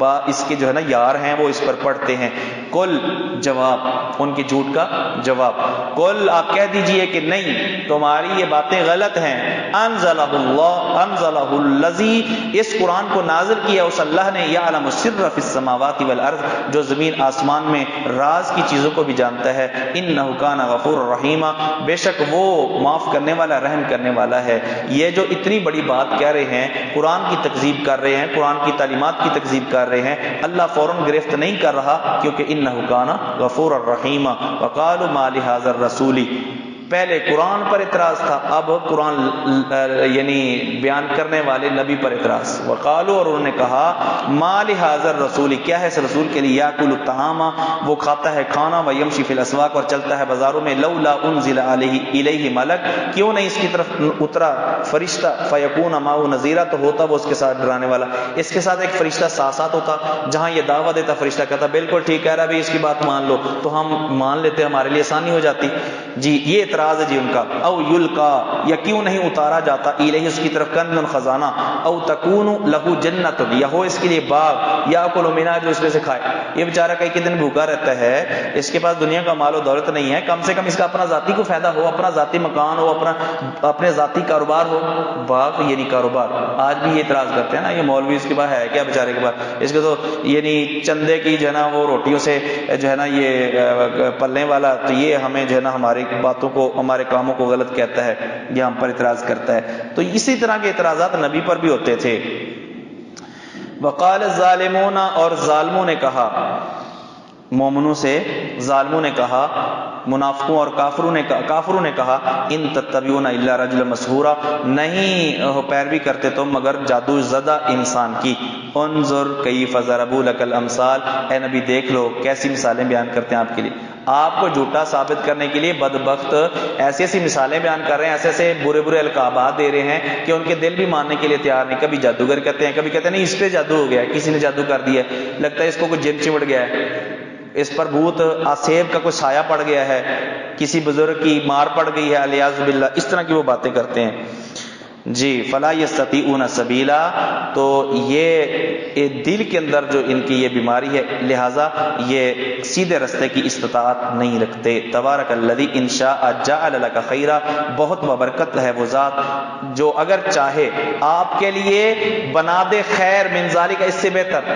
اس کے جو ہے نا یار ہیں وہ اس پر پڑھتے ہیں. کل، جواب ان کی جھوٹ کا جواب، کل آپ کہہ دیجئے کہ نہیں، تمہاری یہ باتیں غلط ہیں. انزلہ اللہ، انزلہ الذی، اس قرآن کو نازل کیا اس اللہ نے، یعلم السر فی السماوات والارض، جو زمین آسمان میں راز کی چیزوں کو بھی جانتا ہے. انہ کان غفور الرحیم، بے شک وہ معاف کرنے والا، رحم کرنے والا ہے. یہ جو اتنی بڑی بات کہہ رہے ہیں، قرآن کی تکذیب کر رہے ہیں، قرآن کی تعلیمات کی تکذیب کر رہے ہیں، اللہ فوراً گرفت نہیں کر رہا، کیونکہ انہ کان غفور الرحیم. وقالوا ما لهذا الرسول، پہلے قرآن پر اعتراض تھا، اب قرآن یعنی بیان کرنے والے نبی پر اعتراض. وقالوا، اور انہوں نے کہا، ما لهذا الرسول، کیا ہے اس رسول کے لیے، یاکل الطعام، وہ کھاتا ہے کھانا، ویمشی فی الاسواق، اور چلتا ہے بازاروں میں، لولا انزل الیہ ملک، کیوں نہیں اس کی طرف اترا فرشتہ، فیکون معه نذیرا، تو ہوتا وہ اس کے ساتھ ڈرانے والا، اس کے ساتھ ایک فرشتہ ساتھ ہوتا. جہاں یہ دعوت دیتا فرشتہ کہتا بالکل ٹھیک کہہ رہا ہے، اس کی بات مان لو، تو ہم مان لیتے، ہمارے لیے آسانی ہو جاتی. جی یہ اعتراض ہے جی ان کا. او یلقا، یا کیوں نہیں اتارا جاتا، الیہ اس کی طرف، کنز خزانہ، او تکون لہ جنت، یا ہو اس کے لیے باغ، یاکل منھا، جو اس میں سے کھائے. یہ بیچارہ کئی دن بھوکا رہتا ہے، اس کے پاس دنیا کا مال و دولت نہیں ہے، کم سے کم اس کا اپنا ذاتی کو فائدہ ہو، اپنا ذاتی مکان ہو، اپنے ذاتی کاروبار ہو. باغ یعنی کاروبار. آج بھی یہ اعتراض کرتے ہیں نا، یہ مولوی اس کے پاس ہے کیا بیچارے کے پاس، اس کے تو یعنی چندے کی جو ہے نا وہ روٹیوں سے جو ہے نا یہ پلنے والا، تو یہ ہمیں جو ہے نا ہماری باتوں کو، ہمارے کاموں کو غلط کہتا ہے، یہ ہم پر اعتراض کرتا ہے. تو اسی طرح کے اعتراضات نبی پر بھی ہوتے تھے. وقال الظالمون، اور ظالموں نے کہا، مومنوں سے ظالموں نے کہا، منافقوں اور کافروں نے کہا، ان تتبعون الا رجلا مسحورا، نہیں ہو پیروی کرتے تم مگر جادو زدہ انسان کی. انظر کیف ضربوا لك الامثال، اے نبی دیکھ لو کیسی مثالیں بیان کرتے ہیں آپ کے لیے، آپ کو جھوٹا ثابت کرنے کے لیے بدبخت ایسی ایسی مثالیں بیان کر رہے ہیں، ایسے ایسے برے برے القابات دے رہے ہیں کہ ان کے دل بھی ماننے کے لیے تیار نہیں. کبھی جادوگر کہتے ہیں، کبھی کہتے ہیں نہیں اس پہ جادو ہو گیا ہے، کسی نے جادو کر دیا ہے، لگتا ہے اس کو کوئی جن چمٹ گیا ہے، اس پر بھوت آسیب کا کوئی سایہ پڑ گیا ہے، کسی بزرگ کی مار پڑ گئی ہے، الیاذ باللہ، اس طرح کی وہ باتیں کرتے ہیں. جی فلا یستطیعون سبیلا، تو یہ دل کے اندر جو ان کی یہ بیماری ہے، لہٰذا یہ سیدھے رستے کی استطاعت نہیں رکھتے. تبارک الذی ان شاء جعل لک خیرا، بہت ببرکت ہے وہ ذات جو اگر چاہے آپ کے لیے بنا دے خیر، من ذالک، اس سے بہتر.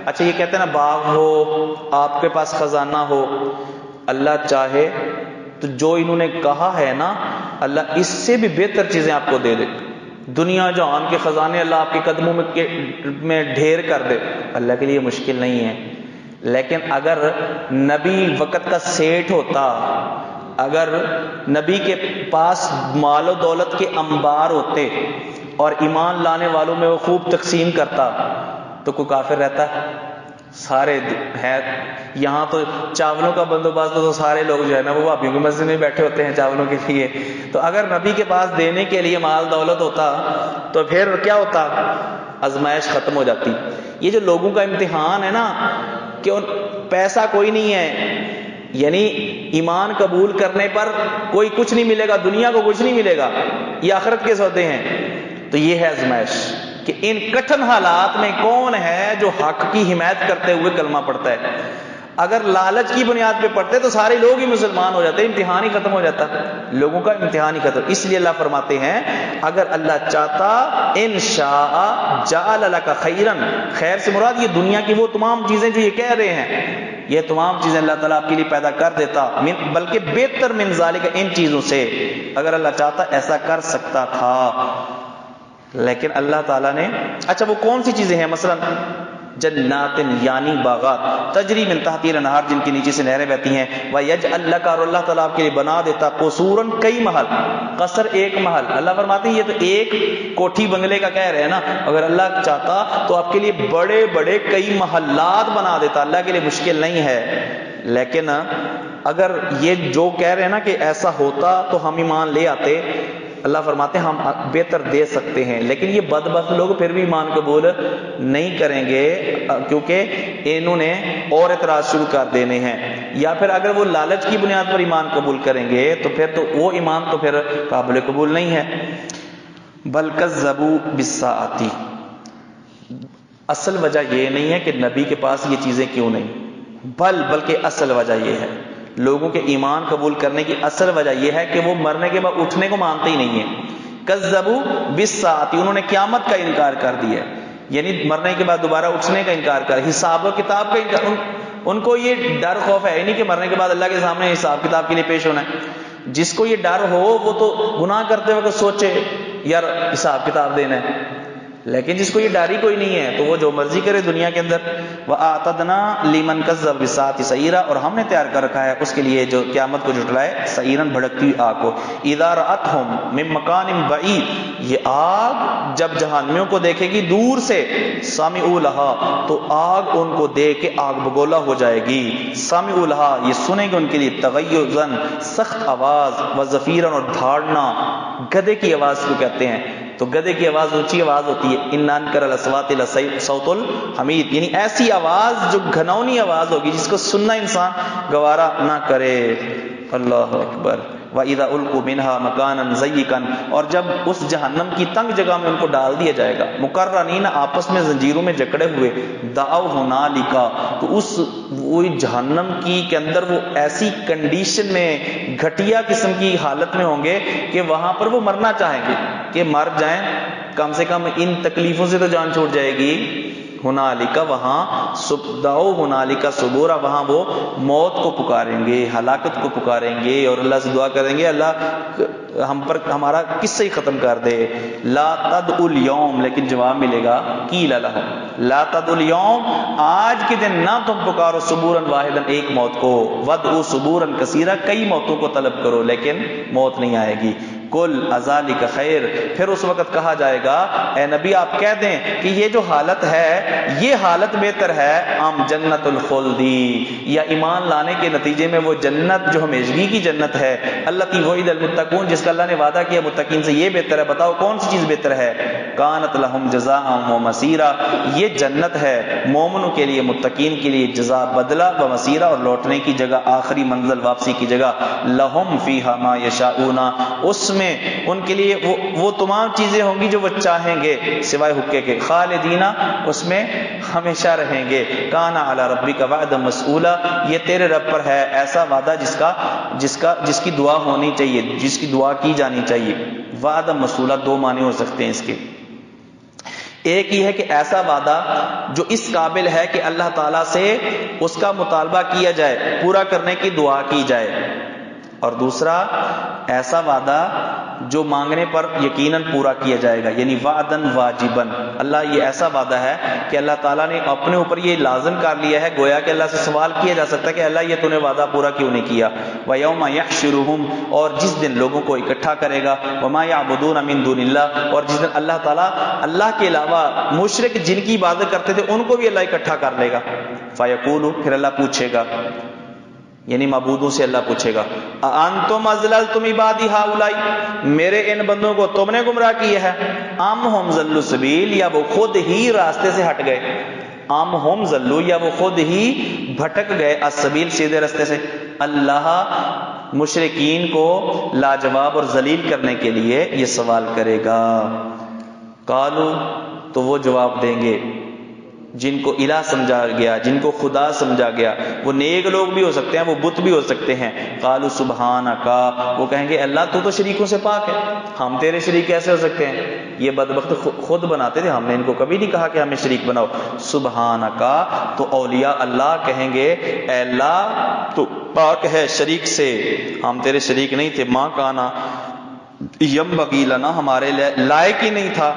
اچھا یہ کہتے ہیں نا باغ ہو، آپ کے پاس خزانہ ہو، اللہ چاہے تو جو انہوں نے کہا ہے نا، اللہ اس سے بھی بہتر چیزیں آپ کو دے دے. دنیا جہان کے خزانے اللہ آپ کے قدموں میں ڈھیر کر دے، اللہ کے لیے مشکل نہیں ہے. لیکن اگر نبی وقت کا سیٹھ ہوتا، اگر نبی کے پاس مال و دولت کے انبار ہوتے اور ایمان لانے والوں میں وہ خوب تقسیم کرتا، تو کوئی کافر رہتا؟ سارے ہے. یہاں تو چاولوں کا بندوبست تو سارے لوگ جو ہے نا وہ بھابھیوں کی مسجد میں بیٹھے ہوتے ہیں چاولوں کے لیے. تو اگر نبی کے پاس دینے کے لیے مال دولت ہوتا تو پھر کیا ہوتا؟ آزمائش ختم ہو جاتی. یہ جو لوگوں کا امتحان ہے نا کہ پیسہ کوئی نہیں ہے، یعنی ایمان قبول کرنے پر کوئی کچھ نہیں ملے گا، دنیا کو کچھ نہیں ملے گا، یہ آخرت کے سودے ہیں. تو یہ ہے آزمائش کہ ان کٹھن حالات میں کون ہے جو حق کی حمایت کرتے ہوئے کلمہ پڑھتا ہے. اگر لالچ کی بنیاد پہ پڑھتے تو سارے لوگ ہی مسلمان ہو جاتے، امتحان ہی ختم ہو جاتا، لوگوں کا امتحان ہی ختم. اس لیے اللہ فرماتے ہیں اگر اللہ چاہتا، ان شاء جعل لک خیرا، خیر سے مراد یہ دنیا کی وہ تمام چیزیں جو یہ کہہ رہے ہیں، یہ تمام چیزیں اللہ تعالیٰ آپ کے لیے پیدا کر دیتا، بلکہ بہتر من ذالک، ان چیزوں سے. اگر اللہ چاہتا ایسا کر سکتا تھا، لیکن اللہ تعالیٰ نے، اچھا وہ کون سی چیزیں ہیں؟ مثلا جنات یعنی باغات، تجری من تحتی الانہار جن کے نیچے سے نہریں بہتی ہیں، ویجعل لک اور اللہ تعالیٰ آپ کے لیے بنا دیتا قصوراً کئی محل، قصر ایک محل، اللہ فرماتے ہیں یہ تو ایک کوٹھی بنگلے کا کہہ رہے ہیں نا، اگر اللہ چاہتا تو آپ کے لیے بڑے بڑے کئی محلات بنا دیتا، اللہ کے لیے مشکل نہیں ہے۔ لیکن اگر یہ جو کہہ رہے ہیں نا کہ ایسا ہوتا تو ہم ایمان لے آتے، اللہ فرماتے ہیں ہم بہتر دے سکتے ہیں، لیکن یہ بدبخت لوگ پھر بھی ایمان قبول نہیں کریں گے کیونکہ انہوں نے اور اعتراض شروع کر دینے ہیں، یا پھر اگر وہ لالچ کی بنیاد پر ایمان قبول کریں گے تو پھر تو وہ ایمان تو پھر قابل قبول نہیں ہے۔ بل کذبوا بالساعۃ، اصل وجہ یہ نہیں ہے کہ نبی کے پاس یہ چیزیں کیوں نہیں، بلکہ اصل وجہ یہ ہے، لوگوں کے ایمان قبول کرنے کی اصل وجہ یہ ہے کہ وہ مرنے کے بعد اٹھنے کو مانتے ہی نہیں ہیں۔ کذبوا بالساعۃ، انہوں نے قیامت کا انکار کر دیا، یعنی مرنے کے بعد دوبارہ اٹھنے کا انکار کر، حساب و کتاب کا انکار، ان کو یہ ڈر خوف ہے نہیں کہ مرنے کے بعد اللہ کے سامنے حساب کتاب کے لیے پیش ہونا ہے۔ جس کو یہ ڈر ہو وہ تو گناہ کرتے وقت سوچے یار حساب کتاب دینا ہے، لیکن جس کو یہ ڈر ہی کوئی نہیں ہے تو وہ جو مرضی کرے دنیا کے اندر۔ وَأَعْتَدْنَا لِمَنْ كَذَّبَ بِالسَّاعَةِ سَعِيرًا، اور ہم نے تیار کر رکھا ہے اس کے لیے جو قیامت کو جھٹلائے، سعیراً بھڑکتی ہوئی آگ کو۔ اِذَا رَأَتْهُمْ مِن مَّكَانٍ بَعِيدٍ، یہ آگ جب جہنمیوں کو دیکھے گی دور سے، سَمِعُوا لَهَا، تو آگ ان کو دیکھ کے آگ بگولا ہو جائے گی، سَمِعُوا لَهَا، یہ سنیں گے ان کے لیے، تغیظاً سخت آواز، وزفیراً اور دھاڑنا، گدھے کی آواز کو کہتے ہیں، تو گدھے کی آواز اونچی آواز ہوتی ہے، ان انکر الاصوات لصوت الحمید، یعنی ایسی آواز جو گھنونی آواز ہوگی جس کو سننا انسان گوارا نہ کرے۔ اللہ اکبر۔ وَإِذَا أُلْقُوا مِنْهَا مَكَانًا ضَيِّقًا، اور جب اس جہنم کی تنگ جگہ میں ان کو ڈال دیا جائے گا، مقرنین آپس میں زنجیروں میں جکڑے ہوئے، دعوا هُنَالِكَ، تو اس وہی جہنم کی کے اندر وہ ایسی کنڈیشن میں گھٹیا قسم کی حالت میں ہوں گے کہ وہاں پر وہ مرنا چاہیں گے کہ مر جائیں، کم سے کم ان تکلیفوں سے تو جان چھوٹ جائے گی۔ ہنالک، وہاں، دعوا ہنالک ثبورا، وہاں وہ موت کو پکاریں گے، ہلاکت کو پکاریں گے اور اللہ سے دعا کریں گے اللہ ہم پر ہمارا قصہ ہی ختم کر دے۔ لا تدعوا اليوم، لیکن جواب ملے گا قیل لهم لا تدعوا اليوم، آج کے دن نہ تم پکارو ثبورا واحدا، ایک موت کو، وادعوا ثبورا کثیرا، کئی موتوں کو طلب کرو لیکن موت نہیں آئے گی۔ کل اذالک خیر، پھر اس وقت کہا جائے گا اے نبی آپ کہہ دیں کہ یہ جو حالت ہے یہ حالت بہتر ہے، ام جنت الخلدی، یا ایمان لانے کے نتیجے میں وہ جنت جو ہمیشگی کی جنت ہے، التی وعد المتقون، جس کا اللہ نے وعدہ کیا متقین سے، یہ بہتر ہے، بتاؤ کون سی چیز بہتر ہے؟ کانت لہم جزاء و مسیرا، یہ جنت ہے مومنوں کے لیے، متقین کے لیے جزا، بدلہ و مسیرا، اور لوٹنے کی جگہ، آخری منزل، واپسی کی جگہ، لہم فیہا ما یشاؤون، اس میں ان کے لیے وہ تمام چیزیں ہوں گی جو وہ چاہیں گے سوائے حقے کے، خالدینہ، اس میں ہمیشہ رہیں گے۔ کانا علی ربک وعدا مسئولا، یہ تیرے رب پر ہے ایسا وعدہ جس کی دعا ہونی چاہیے، جس کی دعا کی جانی چاہیے۔ وعدا مسئولا دو معنی ہو سکتے ہیں اس کے، ایک یہ ہے کہ ایسا وعدہ جو اس قابل ہے کہ اللہ تعالیٰ سے اس کا مطالبہ کیا جائے، پورا کرنے کی دعا کی جائے، اور دوسرا ایسا وعدہ جو مانگنے پر یقیناً پورا کیا جائے گا، یعنی وعدن واجبن، اللہ یہ ایسا وعدہ ہے کہ اللہ تعالیٰ نے اپنے اوپر یہ لازم کر لیا ہے، گویا کہ اللہ سے سوال کیا جا سکتا ہے کہ اللہ یہ تو نے وعدہ پورا کیوں نہیں کیا۔ وَيَوْمَ يَحْشُرُهُمْ، اور جس دن لوگوں کو اکٹھا کرے گا، وَمَا يَعْبُدُونَ مِن دُونِ اللَّهِ، اور جس دن اللہ تعالیٰ اللہ کے علاوہ مشرک جن کی عبادت کرتے تھے ان کو بھی اللہ اکٹھا کر لے گا۔ فَيَقُولُ، پھر اللہ پوچھے گا، یعنی معبودوں سے اللہ پوچھے گا، انتم ازللتم عبادی ہؤلاء، میرے ان بندوں کو تم نے گمراہ کیا ہے، ام ہم ضلوا السبیل، یا وہ خود ہی راستے سے ہٹ گئے، ام ہم ضلوا، یا وہ خود ہی بھٹک گئے، السبیل سیدھے راستے سے۔ اللہ مشرکین کو لاجواب اور ذلیل کرنے کے لیے یہ سوال کرے گا۔ قالو، تو وہ جواب دیں گے جن کو الہ سمجھا گیا، جن کو خدا سمجھا گیا، وہ نیک لوگ بھی ہو سکتے ہیں، وہ بت بھی ہو سکتے ہیں۔ قالوا سبحانک، وہ کہیں گے اللہ تو شریکوں سے پاک ہے، ہم تیرے شریک کیسے ہو سکتے ہیں؟ یہ بدبخت خود بناتے تھے، ہم نے ان کو کبھی نہیں کہا کہ ہمیں شریک بناؤ۔ سبحانک، تو اولیاء اللہ کہیں گے اے اللہ تو پاک ہے شریک سے، ہم تیرے شریک نہیں تھے، ماں کانا ینبغی لنا، ہمارے لائق ہی نہیں تھا،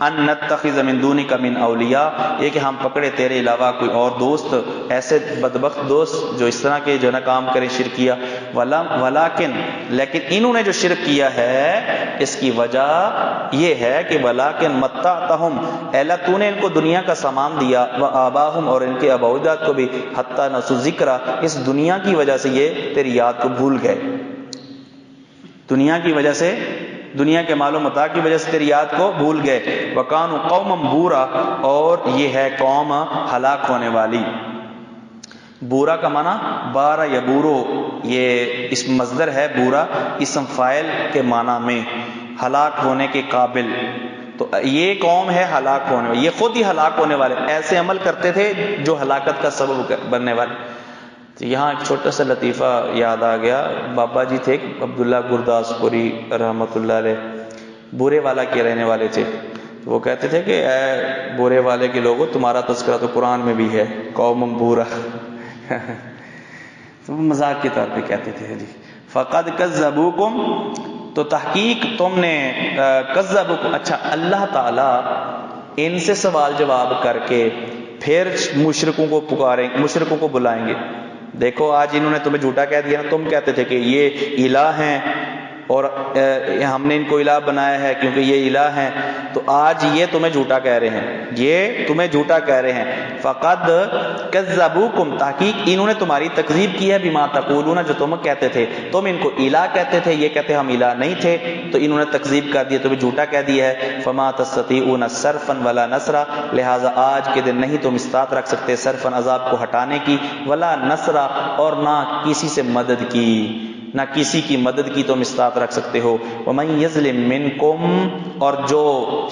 ان نتخذ من دونک من اولیاء، یہ کہ ہم پکڑے تیرے علاوہ کوئی اور دوست، ایسے بدبخت دوست جو اس طرح کے جو نہ کام کریں شرکیہ، ولیکن لیکن انہوں نے جو شرک کیا ہے اس کی وجہ یہ ہے کہ ولیکن متعتہم، اے اللہ تو نے ان کو دنیا کا سامان دیا، وآباہم اور ان کے آباء و اجداد کو بھی، حتی نسوا ذکر، اس دنیا کی وجہ سے یہ تیری یاد کو بھول گئے، دنیا کی وجہ سے، دنیا کے مال و متاع کی وجہ سے تیری یاد کو بھول گئے، وَكَانُوا قَوْمًا بُورًا، اور یہ ہے قوم ہلاک ہونے والی۔ بورا کا معنی بارہ یبورو، یہ اس مصدر ہے بورا، اسم فاعل کے معنی میں ہلاک ہونے کے قابل، تو یہ قوم ہے ہلاک ہونے والی، یہ خود ہی ہلاک ہونے والے، ایسے عمل کرتے تھے جو ہلاکت کا سبب بننے والے۔ تو یہاں ایک چھوٹا سا لطیفہ یاد آ گیا، بابا جی تھے عبداللہ گرداس پوری رحمۃ اللہ علیہ، بورے والا کے رہنے والے تھے، وہ کہتے تھے کہ اے بورے والے کے لوگوں، تمہارا تذکرہ تو قرآن میں بھی ہے، قوم بورا، تو مذاق کے طور پہ کہتے تھے جی۔ فقد کذبوکم، تو تحقیق تم نے کذبوکم، اچھا اللہ تعالیٰ ان سے سوال جواب کر کے پھر مشرکوں کو پکاریں، مشرکوں کو بلائیں گے۔ دیکھو آج انہوں نے تمہیں جھوٹا کہہ دیا نا، تم کہتے تھے کہ یہ الہ ہیں اور ہم نے ان کو الہ بنایا ہے کیونکہ یہ الہ ہیں، تو آج یہ تمہیں جھوٹا کہہ رہے ہیں، یہ تمہیں جھوٹا کہہ رہے ہیں۔ فقد کذبوکم، تحقیق انہوں نے تمہاری تکذیب کی ہے، بما تقولون، جو تم کہتے تھے، تم ان کو الہ کہتے تھے، یہ کہتے ہم الہ نہیں تھے، تو انہوں نے تکذیب کر دی، تمہیں جھوٹا کہہ دیا ہے۔ فما تستطيعون صرفا ولا نصرا، لہذا آج کے دن نہیں تم استطاعت رکھ سکتے صرفا عذاب کو ہٹانے کی، ولا نصرا، اور نہ کسی سے مدد کی، نہ کسی کی مدد کی تم استطاعت رکھ سکتے ہو۔ وَمَن يَظْلِم مِّنكُمْ، اور جو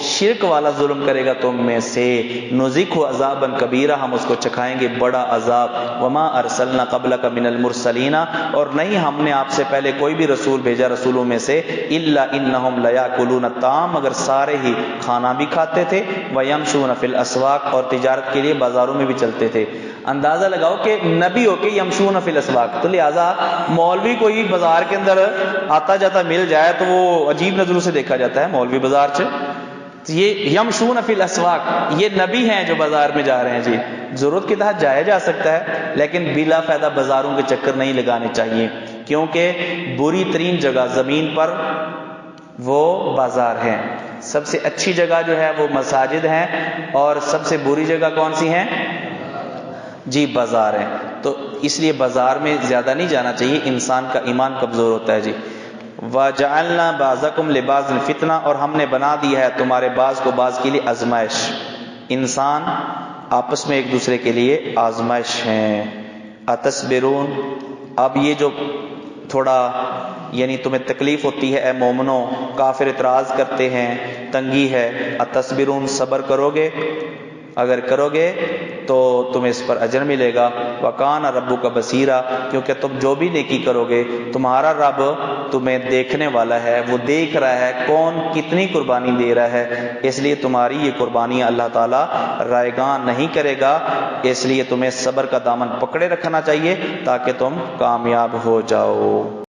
شرک والا ظلم کرے گا تم میں سے، نُذِقْهُ عَذَابًا كَبِيرًا، ہم اس کو چکھائیں گے بڑا عذاب۔ وَمَا أَرْسَلْنَا قَبْلَكَ مِنَ الْمُرْسَلِينَ، اور نہیں ہم نے آپ سے پہلے کوئی بھی رسول بھیجا رسولوں میں سے، إِلَّا إِنَّهُمْ لَيَأْكُلُونَ الطَّعَامَ، مگر سارے ہی کھانا بھی کھاتے تھے، وَيَمْشُونَ فِي الْأَسْوَاقِ، اور تجارت کے لیے بازاروں میں بھی چلتے تھے۔ اندازہ لگاؤ کہ نبی ہو کے یمشون فی الاسواق، تو لہٰذا مولوی کوئی بازار کے اندر آتا جاتا مل جائے تو وہ عجیب نظروں سے دیکھا جاتا ہے، مولوی بازار سے، یہ یمشون فی الاسواق، یہ نبی ہیں جو بازار میں جا رہے ہیں جی، ضرورت کے تحت جایا جا سکتا ہے لیکن بلا فائدہ بازاروں کے چکر نہیں لگانے چاہیے، کیونکہ بری ترین جگہ زمین پر وہ بازار ہیں، سب سے اچھی جگہ جو ہے وہ مساجد ہیں، اور سب سے بری جگہ کون سی ہیں جی؟ بازار ہیں۔ تو اس لیے بازار میں زیادہ نہیں جانا چاہیے، انسان کا ایمان کمزور ہوتا ہے جی۔ وَجَعَلْنَا بَعْضَكُمْ لِبَعْضٍ فِتْنَةً، اور ہم نے بنا دی ہے تمہارے بعض کو بعض کے لیے آزمائش، انسان آپس میں ایک دوسرے کے لیے آزمائش ہیں۔ اتصبرون، اب یہ جو تھوڑا یعنی تمہیں تکلیف ہوتی ہے اے مومنو، کافر اعتراض کرتے ہیں، تنگی ہے، اتصبرون، صبر کرو گے؟ اگر کرو گے تو تمہیں اس پر اجر ملے گا۔ وَكَانَ رَبُّكَ بَصِيرًا، کیونکہ تم جو بھی نیکی کرو گے تمہارا رب تمہیں دیکھنے والا ہے، وہ دیکھ رہا ہے کون کتنی قربانی دے رہا ہے، اس لیے تمہاری یہ قربانیاں اللہ تعالیٰ رائگاں نہیں کرے گا، اس لیے تمہیں صبر کا دامن پکڑے رکھنا چاہیے تاکہ تم کامیاب ہو جاؤ۔